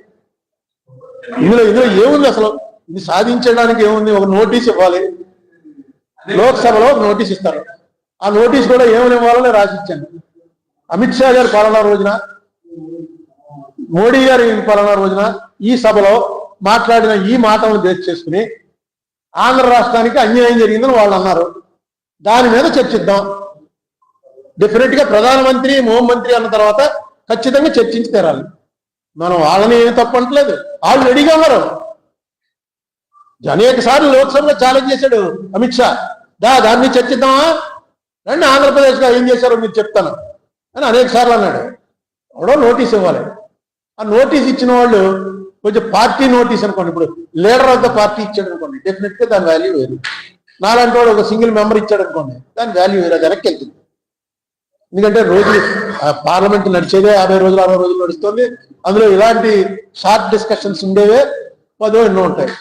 ఇందులో ఏముంది అసలు? ఇది సాధించడానికి ఏముంది? ఒక నోటీస్ ఇవ్వాలి, లోక్సభలో ఒక నోటీస్ ఇస్తారు. ఆ నోటీస్ కూడా ఏమని ఇవ్వాలని రాసి ఇచ్చాను. అమిత్ షా గారి పాలనా రోజున, మోడీ గారి పాలనా రోజున ఈ సభలో మాట్లాడిన ఈ మాటను బేస్ చేసుకుని ఆంధ్ర రాష్ట్రానికి అన్యాయం జరిగిందని వాళ్ళు అన్నారు. దాని మీద చర్చిద్దాం. డెఫినెట్ గా ప్రధానమంత్రి, హోంమంత్రి అన్న తర్వాత ఖచ్చితంగా చర్చించి తీరాలి. మనం వాళ్ళని ఏమి తప్పట్లేదు, వాళ్ళు రెడీగా ఉన్నారు. అనేక సార్లు లోక్సభలో ఛాలెంజ్ చేశాడు అమిత్ షా, దాన్ని చర్చిద్దామా రండి, ఆంధ్రప్రదేశ్లో ఏం చేశారో మీరు చెప్తాను అని అనేక సార్లు అన్నాడు. ఎవడో నోటీస్ ఇవ్వాలి. ఆ నోటీస్ ఇచ్చిన వాళ్ళు కొంచెం పార్టీ నోటీస్ అనుకోండి, ఇప్పుడు లీడర్ ఆఫ్ ద పార్టీ ఇచ్చాడు అనుకోండి, డెఫినెట్ గా దాని వాల్యూ వేరు. నాలాంటి వాడు ఒక సింగిల్ మెంబర్ ఇచ్చాడు అనుకోండి, దాని వాల్యూ వేరు, అది వెనక్కి వెళ్తుంది. ఎందుకంటే రోజు పార్లమెంట్ నడిచేదే 50 రోజులు 60 రోజులు నడుస్తుంది. అందులో ఇలాంటి షార్ట్ డిస్కషన్స్ ఉండేవే 10 ఎన్నో ఉంటాయి.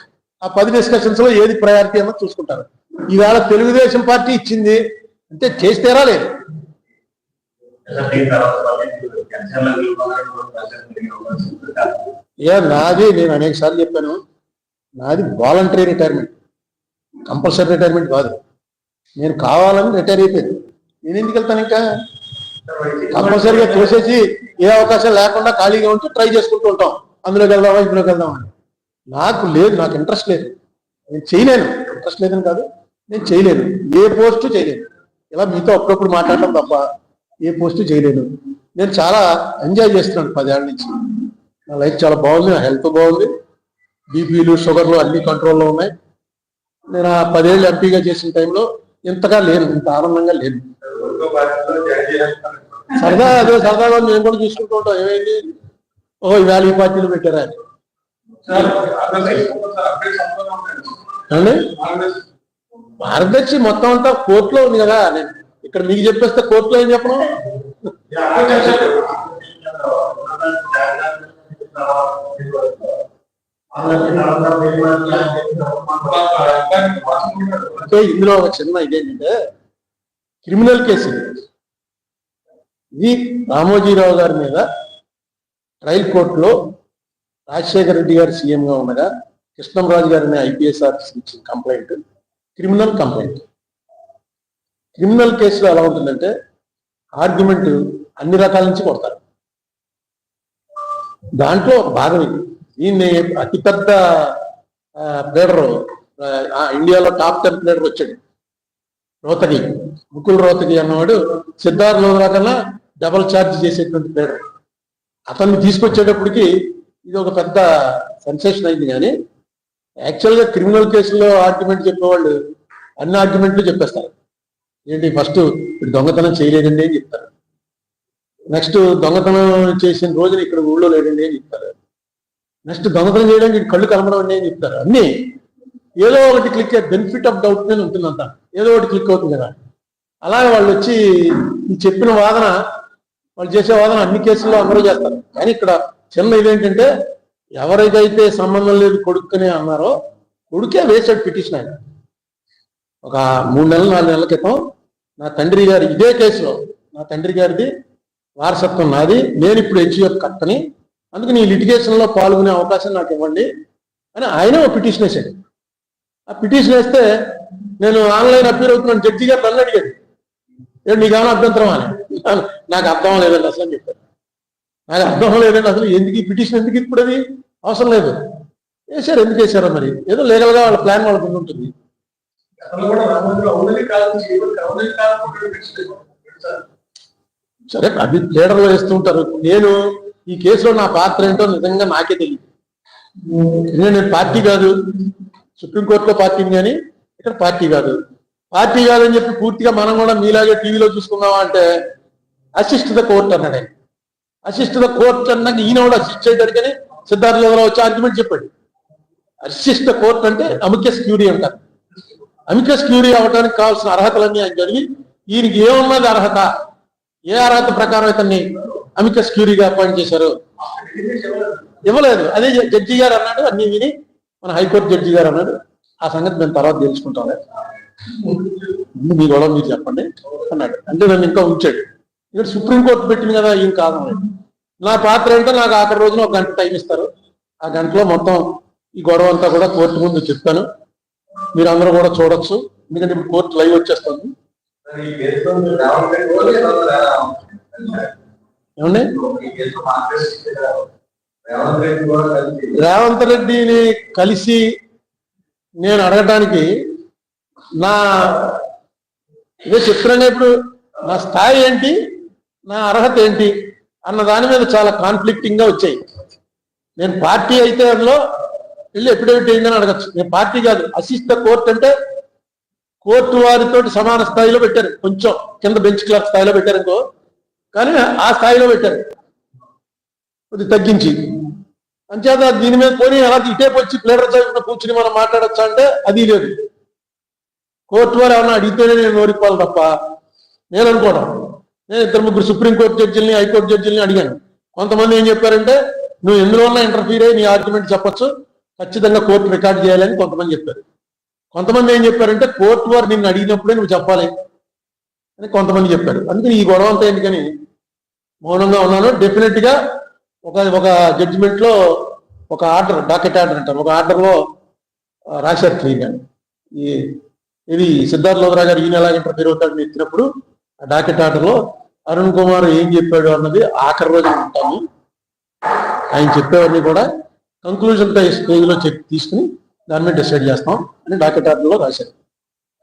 ఆ 10 డిస్కషన్స్ లో ఏది ప్రయారిటీ అన్నది చూసుకుంటారు. ఈవేళ తెలుగుదేశం పార్టీ ఇచ్చింది అంటే చేస్తేరా లేదు. నాది, నేను అనేక సార్లు చెప్పాను, నాది వాలంటరీ రిటైర్మెంట్, కంపల్సరీ రిటైర్మెంట్ కాదు. నేను కావాలని రిటైర్ అయిపోయింది. నేను ఎందుకు వెళ్తాను? ఇంకా కంపల్సరీగా తోసేసి ఏ అవకాశం లేకుండా ఖాళీగా ఉంటూ ట్రై చేసుకుంటూ ఉంటాం, అందులోకి వెళ్దామా ఇందులోకి వెళ్దామని. నాకు లేదు, నాకు ఇంట్రెస్ట్ లేదు, నేను చేయలేను. ఇంట్రెస్ట్ లేదని కాదు, నేను చేయలేను, ఏ పోస్టు చేయలేను. ఇలా మీతో అప్పుడప్పుడు మాట్లాడటం తప్ప ఏ పోస్టు చేయలేను. నేను చాలా ఎంజాయ్ చేస్తున్నాను 10 ఏళ్ళ నుంచి. నా లైఫ్ చాలా బాగుంది, నా హెల్త్ బాగుంది, బీపీలు షుగర్లు అన్ని కంట్రోల్లో ఉన్నాయి. నేను ఆ 10 ఏళ్ళు ఎంపీగా చేసిన టైంలో ఇంతగా లేను, ఇంత ఆనందంగా లేను. సరదాగా మేము కూడా చూసుకుంటూ ఉంటాం, ఏమైంది ఓహో ఇవాళ ఈ పార్టీలు పెట్టారా అండి. మార్గదర్శి మొత్తం అంతా కోర్టులో ఉంది కదా. నేను ఇక్కడ మీకు చెప్పేస్తే కోర్టులో ఏం చెప్పను. అంటే ఇందులో ఒక చిన్న ఇదేంటంటే క్రిమినల్ కేసు. ఇది రామోజీరావు గారి మీద ట్రయల్ కోర్టులో రాజశేఖర రెడ్డి గారు సీఎంగా ఉండగా కృష్ణంరాజు గారిని ఐపీఎస్ ఆఫీసర్ ఇచ్చిన కంప్లైంట్ క్రిమినల్ కంప్లైంట్. క్రిమినల్ కేసులో ఎలా ఉంటుందంటే ఆర్గ్యుమెంట్ అన్ని రకాల నుంచి కొడతారు. దాంట్లో ఒక భాగం ఇది. దీన్ని అతిపెద్ద ప్లేడరు, ఇండియాలో టాప్ 10 ప్లేడర్ వచ్చాడు రోహతగి, ముకుల్ రోహతగి అన్నవాడు సిద్ధార్థ్ లోధరా కన్నా డబల్ ఛార్జ్ చేసేటువంటి ప్లేడర్. అతన్ని తీసుకొచ్చేటప్పటికి ఇది ఒక పెద్ద సెన్సేషన్ అయింది. కానీ యాక్చువల్గా క్రిమినల్ కేసుల్లో ఆర్గ్యుమెంట్ చెప్పేవాళ్ళు అన్ని ఆర్గ్యుమెంట్లు చెప్పేస్తారు. ఏంటి, ఫస్ట్ దొంగతనం చేయలేదండి అని చెప్తారు, నెక్స్ట్ దొంగతనం చేసిన రోజున ఇక్కడ ఊళ్ళో లేదండి అని చెప్తారు, నెక్స్ట్ దొంగతనం చేయడానికి కళ్ళు కలమడం అని చెప్తారు. అన్నీ ఏదో ఒకటి క్లిక్ బెనిఫిట్ ఆఫ్ డౌట్ మీద ఉంటుందంతా, ఏదో ఒకటి క్లిక్ అవుతుంది కదా. అలాగే వాళ్ళు వచ్చి ఈ చెప్పిన వాదన, వాళ్ళు చేసే వాదన అన్ని కేసుల్లో అందరూ చేస్తారు. కానీ ఇక్కడ చిన్న ఇదేంటంటే ఎవరికైతే సంబంధం లేదు కొడుకునే అన్నారో కొడుకే వేసాడు పిటిషన్. ఆయన ఒక 3 నెలలు 4 నెలల క్రితం నా తండ్రి గారి ఇదే కేసులో, నా తండ్రి గారిది వారసత్వం నాది, నేను ఇప్పుడు హెచ్యుఎఫ్ కట్టని, అందుకు నీ లిటిగేషన్లో పాల్గొనే అవకాశం నాకు ఇవ్వండి అని ఆయన ఒక పిటిషన్ వేసాడు. ఆ పిటిషన్ వేస్తే నేను ఆన్లైన్ అపీర్ అవుతున్నాను, జడ్జి గారు నన్ను అడిగాడు, నీకు ఏమైనా అభ్యంతరం అని. నాకు అర్థం లేదండి అసలు అని చెప్పారు. నాకు అర్థం లేదండి అసలు, ఎందుకు ఈ పిటిషన్, ఎందుకు ఇప్పుడు అది అవసరం లేదు, వేసారు. ఎందుకు వేసారో మరి, ఏదో లీగల్గా వాళ్ళ ప్లాన్ వాళ్ళకి ఉంటుంది. సరే, అది ప్లేడర్లో వేస్తుంటారు. నేను ఈ కేసులో నా పాత్ర ఏంటో నిజంగా నాకే తెలియదు. నేను పార్టీ కాదు, సుప్రీంకోర్టులో పార్టీని, కానీ ఇక్కడ పార్టీ కాదు. పార్టీ కాదని చెప్పి పూర్తిగా మనం కూడా మీలాగే టీవీలో చూసుకున్నావా అంటే అసిస్ట్ ద కోర్ట్ అన్నాడు ఆయన. అసిస్ట్ ద కోర్ట్ అన్నాక ఈయన కూడా అసిస్ట్ చేయడానికని సిద్ధార్థ లోధరా వచ్చి ఆర్గ్యుమెంట్ చెప్పాడు. అసిస్ట్ ద కోర్ట్ అంటే అమికస్ క్యూరీ అంటారు. అమికస్ క్యూరీ అవ్వడానికి కావాల్సిన అర్హతలన్నీ ఆయన చదివి ఈయనకి ఏమున్నది అర్హత, ఏ అర్హత ప్రకారం ఇతన్ని అమికస్ క్యూరీగా అపాయింట్ చేశారు, ఇవ్వలేదు. అదే జడ్జి గారు అన్నాడు, అన్ని విని మన హైకోర్టు జడ్జి గారు అన్నాడు, ఆ సంగతి మేము తర్వాత తెలుసుకుంటాం, మీ గొడవ మీరు చెప్పండి అన్నాడు. అంటే నన్ను ఇంకా ఉంచాడు. ఇక్కడ సుప్రీంకోర్టు పెట్టింది కదా, ఏం కాదు. నా పాత్ర ఏంటో నాకు ఆఖరి రోజున 1 గంట టైం ఇస్తారు. ఆ గంటలో మొత్తం ఈ గొడవ అంతా కూడా కోర్టు ముందు చెప్తాను, మీరు అందరూ కూడా చూడొచ్చు. ఎందుకంటే ఇప్పుడు కోర్టు లైవ్ వచ్చేస్తుంది. ఏమండి, రేవంత్ రెడ్డిని కలిసి నేను అడగడానికి నా ఇదే చెప్తున్నాను. ఇప్పుడు నా స్థాయి ఏంటి, నా అర్హత ఏంటి అన్న దాని మీద చాలా కాన్ఫ్లిక్టింగ్ గా వచ్చాయి. నేను పార్టీ అయితే అందులో వెళ్ళి ఎప్పుడేమిటి అయిందని అడగచ్చు. నేను పార్టీ కాదు, అసిస్ట్ ద కోర్ట్ అంటే కోర్టు వారితో సమాన స్థాయిలో పెట్టారు, కొంచెం కింద బెంచ్ క్లర్క్ స్థాయిలో పెట్టారు ఇంకో, కానీ ఆ స్థాయిలో పెట్టారు కొద్ది తగ్గించి. అంచేత దీని మీద పోనీ అలా ఇటేపు వచ్చి ప్లేడర్ చదువుకున్న కూర్చుని మనం మాట్లాడచ్చా అంటే అది లేదు. కోర్టు వారు ఏమన్నా అడిగితేనే నేను నోరిపోవాలి తప్ప నేను అనుకోవడం. నేను 2-3 సుప్రీంకోర్టు జడ్జిల్ని, హైకోర్టు జడ్జిల్ని అడిగాను. కొంతమంది ఏం చెప్పారంటే నువ్వు ఎందులో ఉన్నా ఇంటర్ఫీర్ అయ్యి నీ ఆర్గ్యుమెంట్ చెప్పొచ్చు, ఖచ్చితంగా కోర్టు రికార్డ్ చేయాలని కొంతమంది చెప్పారు. కొంతమంది ఏం చెప్పారంటే కోర్టు వారు నిన్ను అడిగినప్పుడే నువ్వు చెప్పాలి అని కొంతమంది చెప్పారు. అందుకని ఈ గొడవ అంతా ఎందుకని మౌనంగా ఉన్నాను. డెఫినెట్ గా ఒక జడ్జిమెంట్ లో ఒక ఆర్డర్, డాకెట్ ఆర్డర్ అంటారు, ఒక ఆర్డర్లో రాశారు క్లియర్గా, ఇది సిద్ధార్థ లోధరా గారు ఈయన ఎలా ఇంటర్ఫీర్ అవుతాడని ఎత్తినప్పుడు ఆ డాకెట్ ఆర్డర్లో అరుణ్ కుమార్ ఏం చెప్పాడు అన్నది ఆఖరి రోజు ఉంటాము. ఆయన చెప్పేవన్నీ కూడా కంక్లూజన్ స్టేజ్లో తీసుకుని దాని మీద డిసైడ్ చేస్తాం అని డాకెట్ ఆర్డర్లో రాశారు.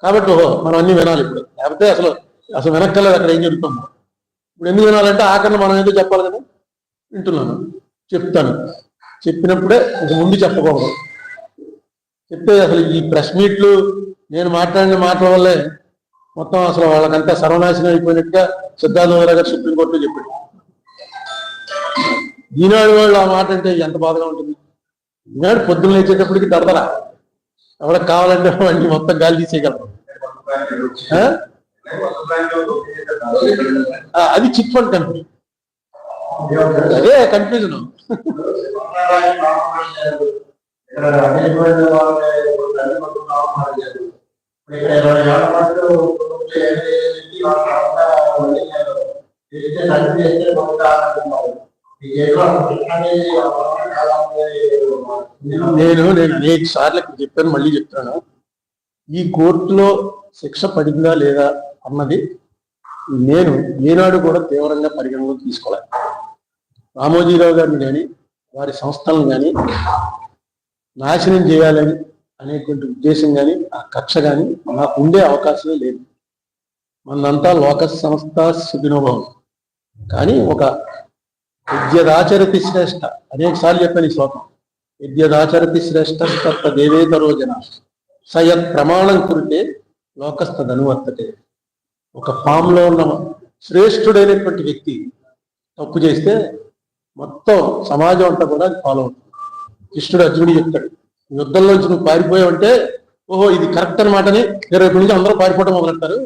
కాబట్టి మనం అన్ని వినాలి ఇప్పుడు, లేకపోతే అసలు వెనక్కలేదు అక్కడ ఏం జరుగుతాము. ఇప్పుడు ఎందుకు వినాలంటే ఆఖరిని మనం ఏదో చెప్పాలి కదా. వింటున్నాను, చెప్తాను, చెప్పినప్పుడే ముందు చెప్పకూడదు. చెప్తే అసలు ఈ ప్రెస్ మీట్లు నేను మాట్లాడిన మాటల వల్లే మొత్తం అసలు వాళ్ళకంతా సర్వనాశనం అయిపోయినట్టుగా సిద్ధార్థ లోధరా గారు సుప్రీంకోర్టులో చెప్పాడు. ఈనాడు వాళ్ళు ఆ మాట అంటే ఎంత బాధగా ఉంటుంది. ఈనాడు పొద్దున్న లేచేటప్పటికి దడదరా, ఎవరికి కావాలంటే వాడిని మొత్తం గాలి తీసేయగలరు. అది చిట్ ఫండ్ కంపెనీ, అదే కన్ఫ్యూజన్. నేను అనేక సార్లు ఇక్కడ చెప్పాను, మళ్ళీ చెప్తాను. ఈ కోర్టులో శిక్ష పడిందా లేదా అన్నది నేను ఏనాడు కూడా తీవ్రంగా పరిగణలోకి తీసుకోవాలి. రామోజీరావు గారిని కానీ వారి సంస్థలను కానీ నాశనం చేయాలని అనేటువంటి ఉద్దేశం కానీ ఆ కక్ష కానీ నాకు ఉండే అవకాశమే లేదు. మనంతా లోక సంస్థ సుఖినోభవం. కానీ ఒక విద్యదాచరతి శ్రేష్ఠ, అనేక సార్లు చెప్పాను ఈ శ్లోకం. విద్యదాచరతి శ్రేష్ఠ తత్త దేవేతరో జన సయత్ ప్రమాణం కురితే లోకస్థదనువర్తతే. ఒక ఫామ్లో ఉన్న శ్రేష్ఠుడైనటువంటి వ్యక్తి తప్పు చేస్తే మొత్తం సమాజం అంతా కూడా అది ఫాలో అవుతుంది. కృష్ణుడు అర్జునుడు చెప్తాడు, యుద్ధంలోంచి నువ్వు పారిపోయావంటే ఓహో ఇది కరెక్ట్ అనమాటని రేపు నుంచి అందరూ పారిపోవడం మొదలెడతారు.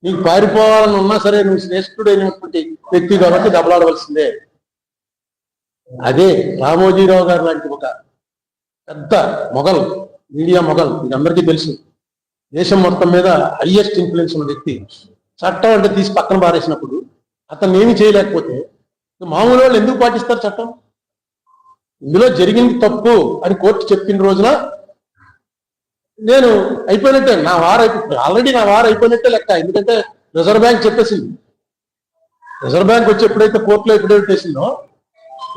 నీకు పారిపోవాలని ఉన్నా సరే నువ్వు శ్రేష్ఠుడైనటువంటి వ్యక్తి కాబట్టి దెబ్బలాడవలసిందే. అదే రామోజీరావు గారు లాంటి ఒక పెద్ద మొఘల్, మీడియా మొఘల్, ఇది అందరికీ తెలుసు, దేశం మొత్తం మీద హైయెస్ట్ ఇన్ఫ్లుయెన్స్ ఉన్న వ్యక్తి చట్టం అంటే తీసి పక్కన పారేసినప్పుడు అతను ఏమి చేయలేకపోతే మామూలు వాళ్ళు ఎందుకు పాటిస్తారు చట్టం? ఇందులో జరిగింది తప్పు అని కోర్టు చెప్పిన రోజున నేను అయిపోయినట్టే, నా వారు ఆల్రెడీ నా వారు అయిపోయినట్టే లెక్క. ఎందుకంటే రిజర్వ్ బ్యాంక్ చెప్పేసింది. రిజర్వ్ బ్యాంక్ వచ్చి ఎప్పుడైతే కోర్టులో ఎప్పుడైతే వేసిందో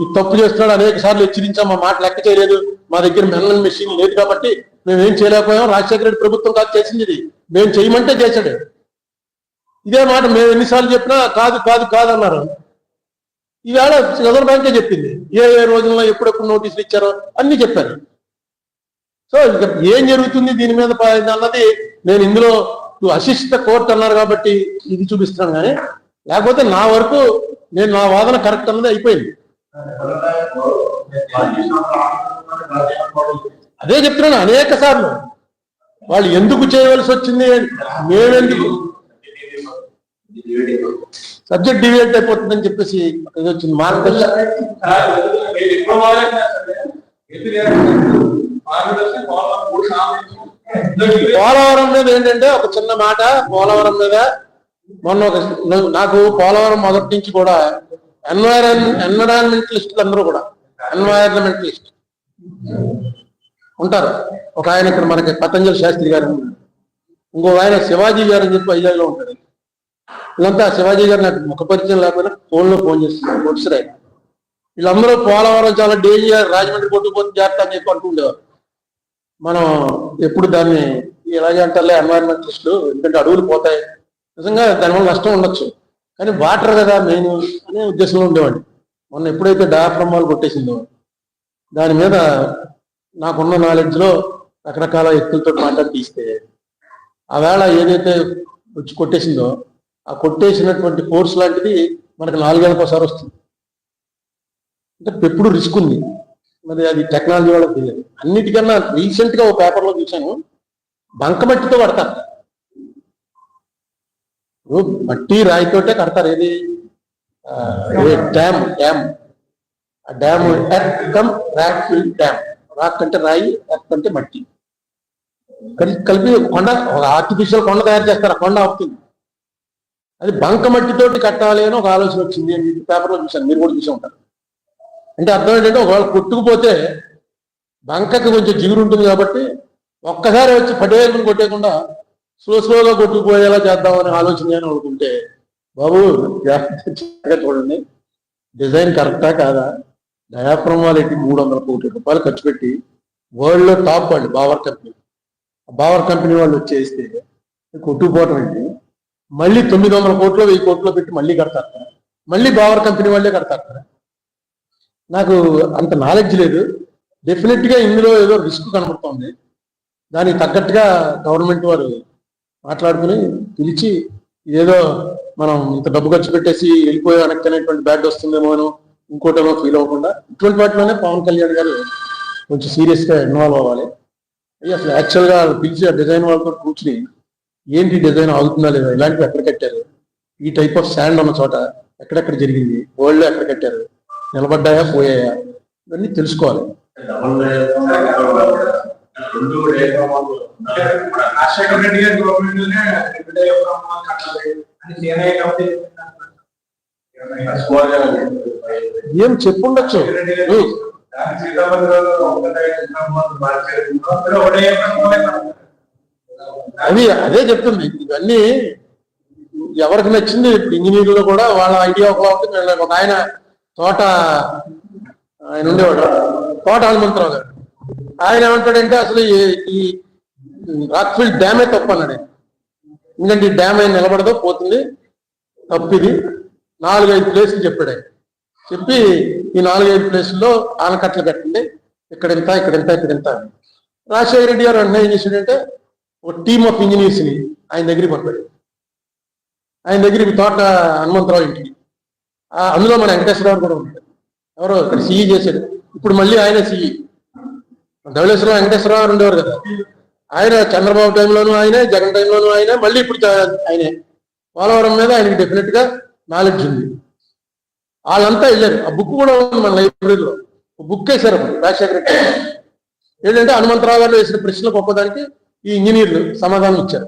ఈ తప్పు చేస్తున్నాడు అనేక సార్లు హెచ్చరించాం, మా మాట లెక్క చేయలేదు, మా దగ్గర మెల్లన్ మెషిన్ లేదు కాబట్టి మేము ఏం చేయలేకపోయాం, రాజశేఖర రెడ్డి ప్రభుత్వం కాదు చేసింది, ఇది మేము చేయమంటే చేశాడు. ఇదే మాట మేము ఎన్నిసార్లు చెప్పినా కాదు కాదు కాదు అన్నారు. ఈవేళ రిజర్వ్ బ్యాంకే చెప్పింది, ఏ ఏ రోజుల్లో ఎప్పుడెప్పుడు నోటీసులు ఇచ్చారో అన్ని చెప్పారు. సో ఇక ఏం జరుగుతుంది దీని మీద అన్నది నేను ఇందులో అశిష్ట కోర్టు అన్నారు కాబట్టి ఇది చూపిస్తున్నాను. కానీ లేకపోతే నా వరకు నేను నా వాదన కరెక్ట్ అన్నది అయిపోయింది. అదే చెప్తున్నాను అనేక సార్లు. వాళ్ళు ఎందుకు చేయవలసి వచ్చింది, మేమెందుకు సబ్జెక్ట్ డివేట్ అయిపోతుందని చెప్పేసి వచ్చింది మార్గదర్శనం. పోలవరం మీద ఏంటంటే ఒక చిన్న మాట, పోలవరం మీద మొన్న ఒక నాకు పోలవరం మొదటి నుంచి కూడా ఎన్విరాన్మెంటలిస్టులు అందరూ కూడా ఎన్వైరన్మెంటలిస్ట్ ఉంటారు. ఒక ఆయన ఇక్కడ మనకి పతంజలి శాస్త్రి గారు, ఇంకో ఆయన శివాజీ గారు అని చెప్పి వైజాగ్లో ఉంటారు. వీళ్ళంతా శివాజీ గారు నాకు ముఖ పరిచయం లేకపోయినా ఫోన్లో ఫోన్ చేస్తున్నారు, కొట్టుసరాయి. వీళ్ళందరూ పోలవరం చాలా డేంజర్, రాజమండ్రి కొట్టుకుపోతే జాగ్రత్త అని చెప్పి అంటూ ఉండేవారు. మనం ఎప్పుడు దాన్ని ఇలాగే అంటారులే ఎన్వైరన్మెంటలిస్టులు, ఎందుకంటే అడవులు పోతాయి, నిజంగా దానివల్ల నష్టం ఉండొచ్చు, కానీ వాటర్ కదా మెయిన్ అనే ఉద్దేశంలో ఉండేవాడిని. మొన్న ఎప్పుడైతే డయాఫ్రమ్ వాళ్ళు కొట్టేసిందో దాని మీద నాకున్న నాలెడ్జ్లో రకరకాల వ్యక్తులతో మాట్లాడి తీస్తే ఆ వేళ ఏదైతే వచ్చి కొట్టేసిందో ఆ కొట్టేసినటువంటి ఫోర్స్ లాంటిది మనకు 4 ఏళ్ళకి ఒకసారి వస్తుంది. అంటే ఎప్పుడు రిస్క్ ఉంది, మరి అది టెక్నాలజీ వాళ్ళకి తెలియదు. అన్నిటికన్నా రీసెంట్ గా ఒక పేపర్లో చూశాను, బంకమట్టితో కడతారు, మట్టి రాయితోటే కడతారు. ఏది డ్యామ్ డ్యామ్ ఆ dam earth cum rock fill dam. Rock అంటే రాయి, ఎర్త్ అంటే మట్టి కలిపి కొండ, ఒక ఆర్టిఫిషియల్ కొండ తయారు చేస్తారు, ఆ కొండ అవుతుంది. అది బంకమట్టితోటి కట్టాలి అని ఒక ఆలోచన వచ్చింది అని పేపర్లో చూశాను, మీరు కూడా చూసే ఉంటారు. అంటే అర్థం ఏంటంటే ఒకవేళ కొట్టుకుపోతే బంకకి కొంచెం జిగురు ఉంటుంది కాబట్టి ఒక్కసారి వచ్చి పటేలను కొట్టేయకుండా స్లోగా కొట్టుకుపోయేలా చేద్దామనే ఆలోచన అని అనుకుంటే, బాబు జాగ్రత్తగా చూడండి, డిజైన్ కరెక్టా కాదా? డయాఫ్రమ్ వాళ్ళకి 300 కోట్ల రూపాయలు ఖర్చు పెట్టి వరల్డ్లో టాప్ వాళ్ళు బావర్ కంపెనీ, బావర్ కంపెనీ వాళ్ళు వచ్చేస్తే కొట్టుకుపోవటం ఏంటి? మళ్ళీ 900 కోట్లు 1000 కోట్లు పెట్టి మళ్ళీ కడతారు, మళ్ళీ బావర్ కంపెనీ వాళ్ళే కడతారు. నాకు అంత నాలెడ్జ్ లేదు. డెఫినెట్గా ఇందులో ఏదో రిస్క్ కనబడుతోంది. దానికి తగ్గట్టుగా గవర్నమెంట్ వారు మాట్లాడుకుని పిలిచి ఏదో మనం ఇంత డబ్బు ఖర్చు పెట్టేసి వెళ్ళిపోయే వెనక్కనేటువంటి బ్యాడ్ వస్తుందేమో అని ఇంకోటేమో ఫీల్ అవ్వకుండా ఇటువంటి వాటిలోనే పవన్ కళ్యాణ్ గారు కొంచెం సీరియస్గా ఇన్వాల్వ్ అవ్వాలి. అసలు యాక్చువల్గా పిలిచి ఆ డిజైన్ వాళ్ళతో కూర్చుని ఏంటి డిజైన్ ఆగుతుందా లేదా, ఇలాంటివి ఎక్కడ కట్టారు, ఈ టైప్ ఆఫ్ శాండ్ ఉన్న చోట ఎక్కడెక్కడ జరిగింది, వరల్డ్లో ఎక్కడ కట్టారు, నిలబడ్డాయా పోయాయా, ఇవన్నీ తెలుసుకోవాలి. రాజశేఖర రెడ్డి గారి గవర్నమెంట్ అని ఏం చెప్పుండొచ్చు. అది అదే చెప్తుంది. ఇవన్నీ ఎవరికి నచ్చింది. ఇంజనీర్లు కూడా వాళ్ళ ఐడియా ఒకలా ఉంటుంది. ఒక ఆయన ఆయన ఉండేవాడు, తోట హనుమంతరావు గారు. ఆయన ఏమంటాడంటే అసలు ఈ రాక్ఫీల్డ్ డ్యామే తప్పు అన్నాడు. ఎందుకంటే ఈ డ్యామ్ అయినా నిలబడదో పోతుంది, తప్పిది. 4-5 ప్లేసులు చెప్పాడు ఆయన. చెప్పి ఈ 4-5 ప్లేసుల్లో ఆనకట్టలు కట్టండి, ఇక్కడెంత ఇక్కడెంత ఇక్కడెంత. రాజశేఖర రెడ్డి గారు అన్న ఏం చేశాడంటే ఒక టీమ్ ఆఫ్ ఇంజనీర్స్ ని ఆయన దగ్గరికి పంపాడు. ఆయన దగ్గరికి తోట హనుమంతరావు ఇంటికి. అందులో మన వెంకటేశ్వరరావు కూడా ఉన్నాడు. ఎవరో ఇక్కడ సిఈ చేశాడు. ఇప్పుడు మళ్ళీ ఆయన సిఈ. ధవళేశ్వరం వెంకటేశ్వరరావు ఉండేవారు కదా, ఆయన చంద్రబాబు టైంలోనూ ఆయనే, జగన్ టైంలోనూ ఆయనే, మళ్ళీ ఇప్పుడు ఆయనే. పోలవరం మీద ఆయనకి డెఫినెట్ గా నాలెడ్జ్ ఉంది. వాళ్ళంతా వెళ్ళారు. ఆ బుక్ కూడా ఉంది మన లైబ్రరీలో. బుక్ వేశారు అప్పుడు రాజశేఖర రెడ్డి. ఏంటంటే హనుమంతరావు గారు వేసిన ప్రశ్నలకు ఒక్కదానికి ఈ ఇంజనీర్లు సమాధానం ఇచ్చారు.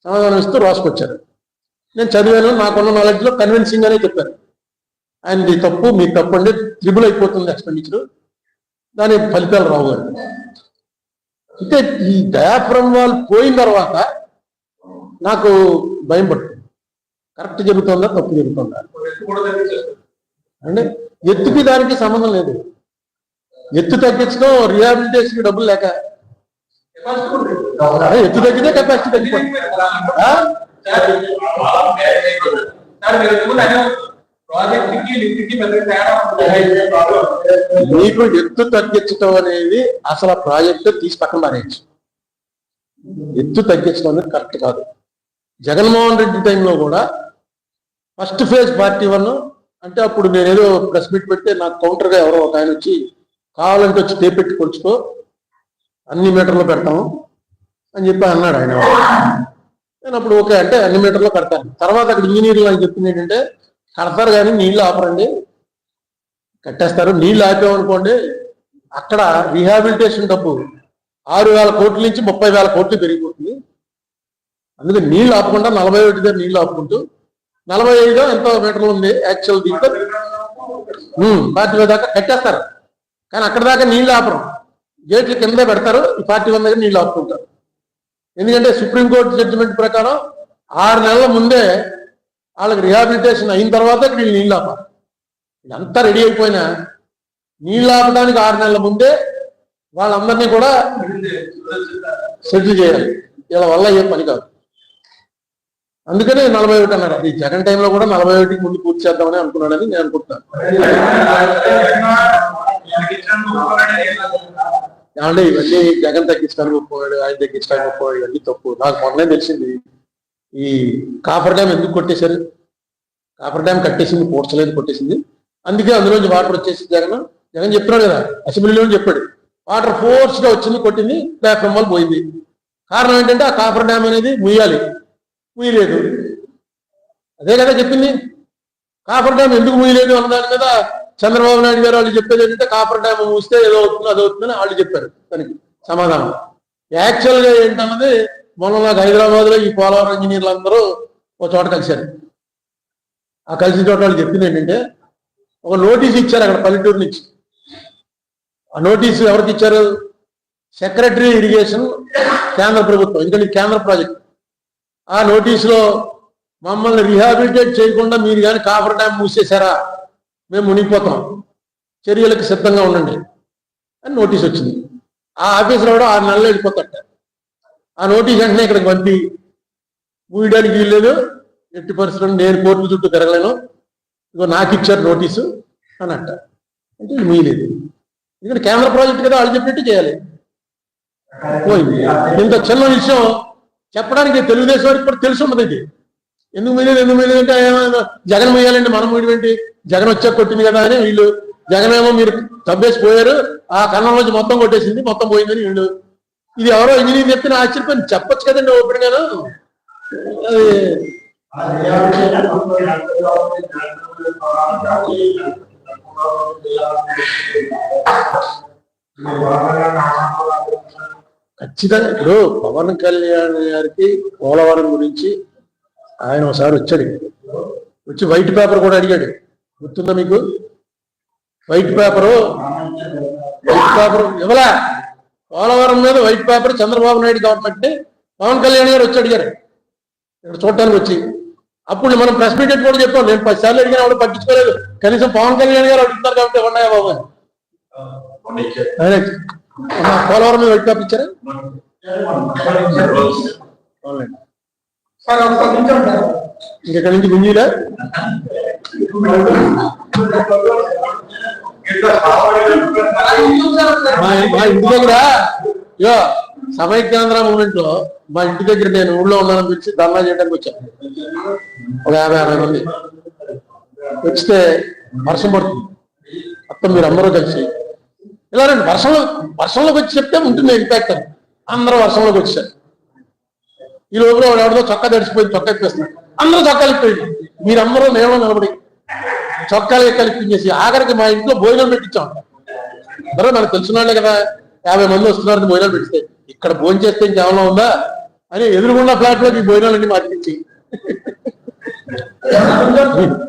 సమాధానం ఇస్తూ రాసుకొచ్చారు. నేను చదివాను, నాకున్న నాలెడ్జ్ లో కన్విన్సింగ్ అనే చెప్పాను. ఆయనది తప్పు, మీ తప్పు అంటే ట్రిబుల్ అయిపోతుంది ఎక్స్పెండిచర్, దాని ఫలితాలు రావు గారు. అంటే ఈ డయాఫ్రమ్ వాల్ పోయిన తర్వాత నాకు భయం పడుతుంది. కరెక్ట్ జరుగుతుందా తప్పు జరుగుతుందా అంటే ఎత్తుకి దానికి సంబంధం లేదు. ఎత్తు తగ్గించడం రిహాబిలిటేషన్ డబ్బులు లేక, ఎత్తు తగ్గితే కెపాసిటీ తగ్గిపోతుంది. మీకు ఎత్తు తగ్గించడం అనేది అసలు ఆ ప్రాజెక్టు తీసి పక్కన మారేయచ్చు. ఎత్తు తగ్గించడం అనేది కరెక్ట్ కాదు. జగన్మోహన్ రెడ్డి టైంలో కూడా ఫస్ట్ ఫేజ్ పార్టీ 1 అంటే అప్పుడు నేనేదో ప్రెస్ మీట్ పెడితే నాకు కౌంటర్గా ఎవరో ఒక ఆయన వచ్చి కావాలంటే వచ్చి టేపెట్టి కొలుచుకో, అన్ని మీటర్లు పెడతాము అని చెప్పి అన్నాడు ఆయన. నేను అప్పుడు ఓకే అంటే అన్ని మీటర్లు కడతాను. తర్వాత అక్కడ ఇంజనీర్లు అని చెప్పింది ఏంటంటే కడతారు కానీ నీళ్లు ఆపరండి, కట్టేస్తారు. నీళ్లు ఆపామనుకోండి అక్కడ రీహాబిలిటేషన్ డబ్బు 6,000 కోట్ల నుంచి 30,000 కోట్లు పెరిగిపోతుంది. అందుకే నీళ్లు ఆపకుండా 41 దగ్గర నీళ్లు ఆపుకుంటూ 45 ఎంతో మీటర్లు ఉంది యాక్చువల్ దీంట్లో 40 దాకా కట్టేస్తారు. కానీ అక్కడ దాకా నీళ్లు ఆపరు, గేట్ల కిందే పెడతారు. ఈ 41 దగ్గర నీళ్లు ఆపుకుంటారు. ఎందుకంటే సుప్రీంకోర్టు జడ్జిమెంట్ ప్రకారం 6 నెలల ముందే వాళ్ళకి రిహాబిలిటేషన్ అయిన తర్వాత ఇక్కడ నీళ్ళు ఆపాలి. ఇదంతా రెడీ అయిపోయినా నీళ్ళు ఆపడానికి 6 నెలల ముందే వాళ్ళందరినీ కూడా సెటిల్ చేయాలి. ఇలా వల్ల ఏం పని కాదు. అందుకనే 41 అన్నారు. ఈ జగన్ టైంలో కూడా 41కి ముందు పూర్తి చేద్దామని అనుకున్నాడని నేను అనుకుంటున్నాను. ఏమంటే ఇవన్నీ జగన్ తగ్గించడానికి ఒప్పుకోడు, ఆయన తగ్గించడానికి ఒప్పుకోడు, ఇవన్నీ తప్పు. నాకు మొన్నే తెలిసింది ఈ కాఫర్ డ్యామ్ ఎందుకు కొట్టేశారు. కాఫర్ డ్యామ్ కట్టేసింది, పూడ్చలేదు, కొట్టేసింది. అందుకే అందులోంచి వాటర్ వచ్చేసి జగన్ చెప్తున్నాడు కదా, అసెంబ్లీలో చెప్పాడు. వాటర్ ఫోర్స్ గా వచ్చింది, కొట్టింది, ప్లాట్ఫామ్ వల్ల పోయింది. కారణం ఏంటంటే ఆ కాఫర్ డ్యామ్ అనేది ముయ్యాలి, ముయ్యలేదు. అదే కదా చెప్పింది. కాఫర్ డ్యామ్ ఎందుకు ముయ్యలేదు అన్న దాని మీద చంద్రబాబు నాయుడు గారు వాళ్ళు చెప్పేది ఏంటంటే కాఫర్ డ్యామ్ మూస్తే ఏదో అవుతుంది, అది అవుతుందని వాళ్ళు చెప్పారు. దానికి సమాధానం యాక్చువల్ గా ఏంటన్నది మొన్న నాకు హైదరాబాద్ లో ఈ పోలవరం ఇంజనీర్లు అందరూ ఒక చోట కలిశారు. ఆ కలిసిన చోట వాళ్ళు చెప్పింది ఏంటంటే ఒక నోటీస్ ఇచ్చారు అక్కడ పల్లెటూరు నుంచి. ఆ నోటీసు ఎవరికి ఇచ్చారు? సెక్రటరీ ఇరిగేషన్, కేంద్ర ప్రభుత్వం, ఎందుకంటే కేంద్ర ప్రాజెక్ట్. ఆ నోటీసులో మమ్మల్ని రీహాబిలిటేట్ చేయకుండా మీరు కానీ కాఫర్ డ్యామ్ మూసేశారా మేము మునిగిపోతాం, చర్యలకు సిద్ధంగా ఉండండి అని నోటీస్ వచ్చింది. ఆ ఆఫీసులో కూడా 6 నెలలు వెళ్ళిపోతాట. ఆ నోటీస్ వెంటనే ఇక్కడికి పంపి మూయడానికి వీల్లేదు, ఎట్టి పరిస్థితుల్లో నేను కోర్టు చుట్టూ తిరగలేను, ఇదిగో నాకు ఇచ్చారు నోటీసు అని అంట. అంటే ఇది మూయలేదు. ఎందుకంటే కేంద్ర ప్రాజెక్ట్ కదా, వాళ్ళు చెప్పినట్టు చేయాలి. పోయింది. ఇంత చిన్న విషయం చెప్పడానికి తెలుగుదేశం వారికి కూడా తెలిసి ఉండదు. ఇది ఎందుకు మీలేదు అంటే జగన్ మూయాలండి, మనం మూయడం ఏంటి, జగన్ వచ్చాక కొట్టింది కదా అని వీళ్ళు. జగన్ ఏమో మీరు తప్పేసి పోయారు, ఆ కన్నం నుంచి మొత్తం కొట్టేసింది, మొత్తం పోయిందని వీళ్ళు. ఇది ఎవరో ఇంజనీర్ చెప్తే ఆశ్చర్యపోయింది. చెప్పొచ్చు కదండి ఓపెన్ గాను. ఖచ్చితంగా ఇప్పుడు పవన్ కళ్యాణ్ గారికి పోలవరం గురించి ఆయన ఒకసారి వచ్చాడు, వచ్చి వైట్ పేపర్ కూడా అడిగాడు. గుర్తుందా మీకు? వైట్ పేపరు ఇవ్వలే. పోలవరం మీద white paper Chandrababu Naidu government Pawan Kalyan garu వచ్చి అడిగారు ఇక్కడ చూడటానికి వచ్చి. అప్పుడు మనం ప్రెస్ మీట్ కూడా చెప్పాం. నేను 10 సార్లు అడిగినా ఎవరు పట్టించుకోలేదు. కనీసం పవన్ కళ్యాణ్ గారు అడుగుతున్నారు కాబట్టి ఉన్నాయా బాబు అని. పోలవరం మీద వైట్ పేపర్ ఇచ్చారా? ఇంకెక్కడి నుంచి గుంజీలా మా ఇంటి దగ్గర ఇగో సమైక్యాంధ్ర మూమెంట్ లో మా ఇంటి దగ్గర నేను ఊళ్ళో ఉన్నానని పిలిచి ధర్నా చేయడానికి వచ్చాను. ఒక 50-60 మంది వచ్చితే వర్షం పడుతుంది. మొత్తం మీరు అందరూ కలిసి ఇలా రండి, వర్షంలోకి వచ్చి చెప్తే ఉంటుంది ఇంపాక్ట్ అని. అందరూ వర్షంలోకి వచ్చారు. ఈ లోపల ఎవరిదో చొక్కా తడిసిపోయింది, చొక్కా ఇప్పేస్తున్నారు. అందరూ చొక్కాలు ఇప్పింది. మీరందరూ నేను నిలబడి చొక్కాలు కలిపించేసి ఆఖరికి మా ఇంట్లో భోజనం పెట్టించాం. అందరూ మనకు తెలిసిన వాళ్ళే కదా, 50 మంది వస్తున్నారని భోజనాలు పెట్టితే ఇక్కడ భోజనం చేస్తే ఇంకేమైనా ఉందా అని ఎదురుగుండా ఫ్లాట్ లోకి భోజనాలన్నీ మార్పించి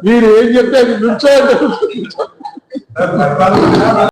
మీరు ఏం చెప్తే అది నుంచో